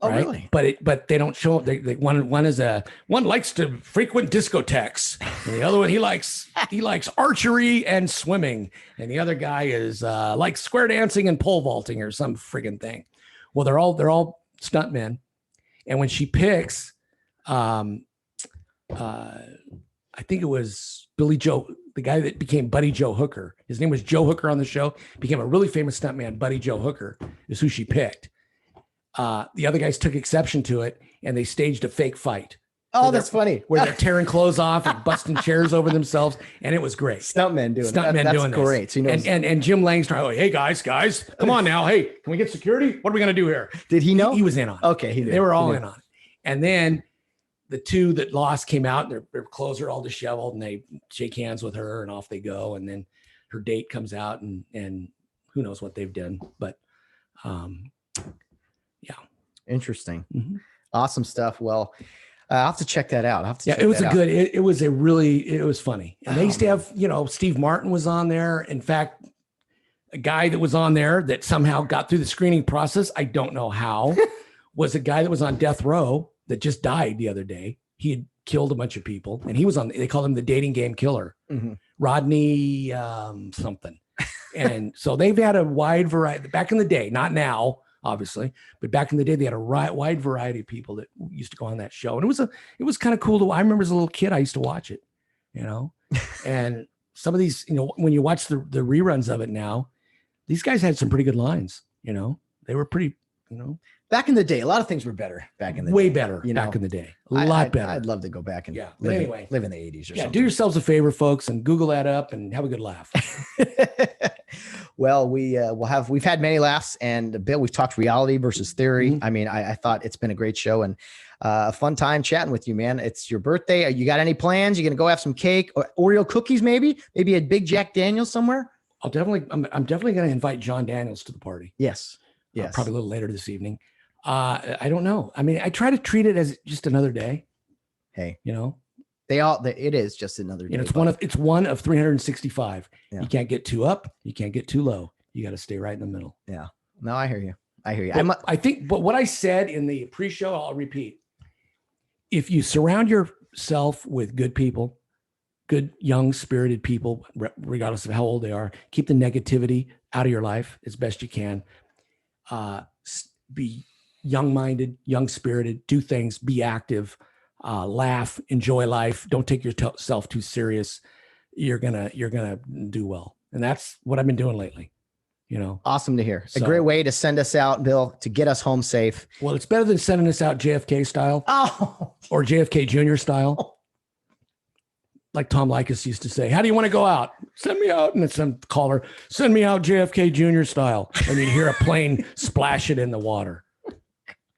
Oh, right? really? But they don't show. One likes to frequent discotheques, and the other one he likes archery and swimming, and the other guy is likes square dancing and pole vaulting or some friggin' thing. Well, they're all stuntmen, and when she picks, I think it was Billy Joe, the guy that became Buddy Joe Hooker. His name was Joe Hooker on the show. Became a really famous stuntman. Buddy Joe Hooker is who she picked. The other guys took exception to it, and they staged a fake fight. Oh, that's funny. Where they're tearing clothes off and busting chairs over themselves, and it was great. Stuntmen doing that's great. So and Jim Lang's trying. Oh, hey guys, come on now. Hey, can we get security? What are we gonna do here? Did he know? He was in on it. Okay, he did. They were all in on it. And then the two that lost came out, and their clothes are all disheveled, and they shake hands with her, and off they go. And then her date comes out, and who knows what they've done, but yeah. Interesting. Mm-hmm. Awesome stuff. Well, I'll have to check that out. It was it was funny. And they used to have, Steve Martin was on there. In fact, a guy that was on there that somehow got through the screening process, I don't know how, was a guy that was on death row that just died the other day. He had killed a bunch of people, and he was they called him the dating game killer, Rodney something. And so they've had a wide variety back in the day, not now, obviously, but back in the day, they had a wide variety of people that used to go on that show. And it was kind of cool I remember as a little kid, I used to watch it, and some of these, when you watch the reruns of it now, these guys had some pretty good lines, they were pretty, back in the day, a lot of things were better back in the way day. better back in the day. A lot better. I'd love to go back and live in the 80s or something. Do yourselves a favor, folks, and Google that up and have a good laugh. Well, we've had many laughs, and Bill, we've talked reality versus theory. I mean, I thought it's been a great show and a fun time chatting with you, man. It's your birthday. You got any plans? You going to go have some cake or Oreo cookies? Maybe a big Jack Daniels somewhere. I'm definitely going to invite John Daniels to the party. Yes. Probably a little later this evening. I don't know. I mean, I try to treat it as just another day. Hey, it is just another day. It's one of 365. Yeah. You can't get too up. You can't get too low. You got to stay right in the middle. Yeah. No, I hear you. But what I said in the pre-show, I'll repeat. If you surround yourself with good people, good, young, spirited people, regardless of how old they are, keep the negativity out of your life as best you can. Be young-minded, young-spirited, do things, be active, laugh, enjoy life. Don't take yourself too serious. You're gonna do well, and that's what I've been doing lately. Awesome to hear. A great way to send us out, Bill, to get us home safe. Well, it's better than sending us out JFK style, or JFK Jr. style. Like Tom Likas used to say, how do you want to go out? Send me out. And it's some caller, send me out JFK Jr. style. And you hear a plane splash it in the water.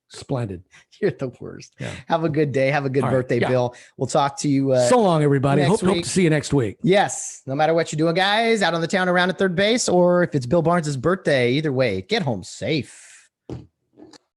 Splendid. You're the worst. Yeah. Have a good day. Have a good birthday, Bill. We'll talk to you. So long, everybody. Hope to see you next week. Yes. No matter what you're doing, guys, out on the town around at third base, or if it's Bill Barnes' birthday, either way, get home safe.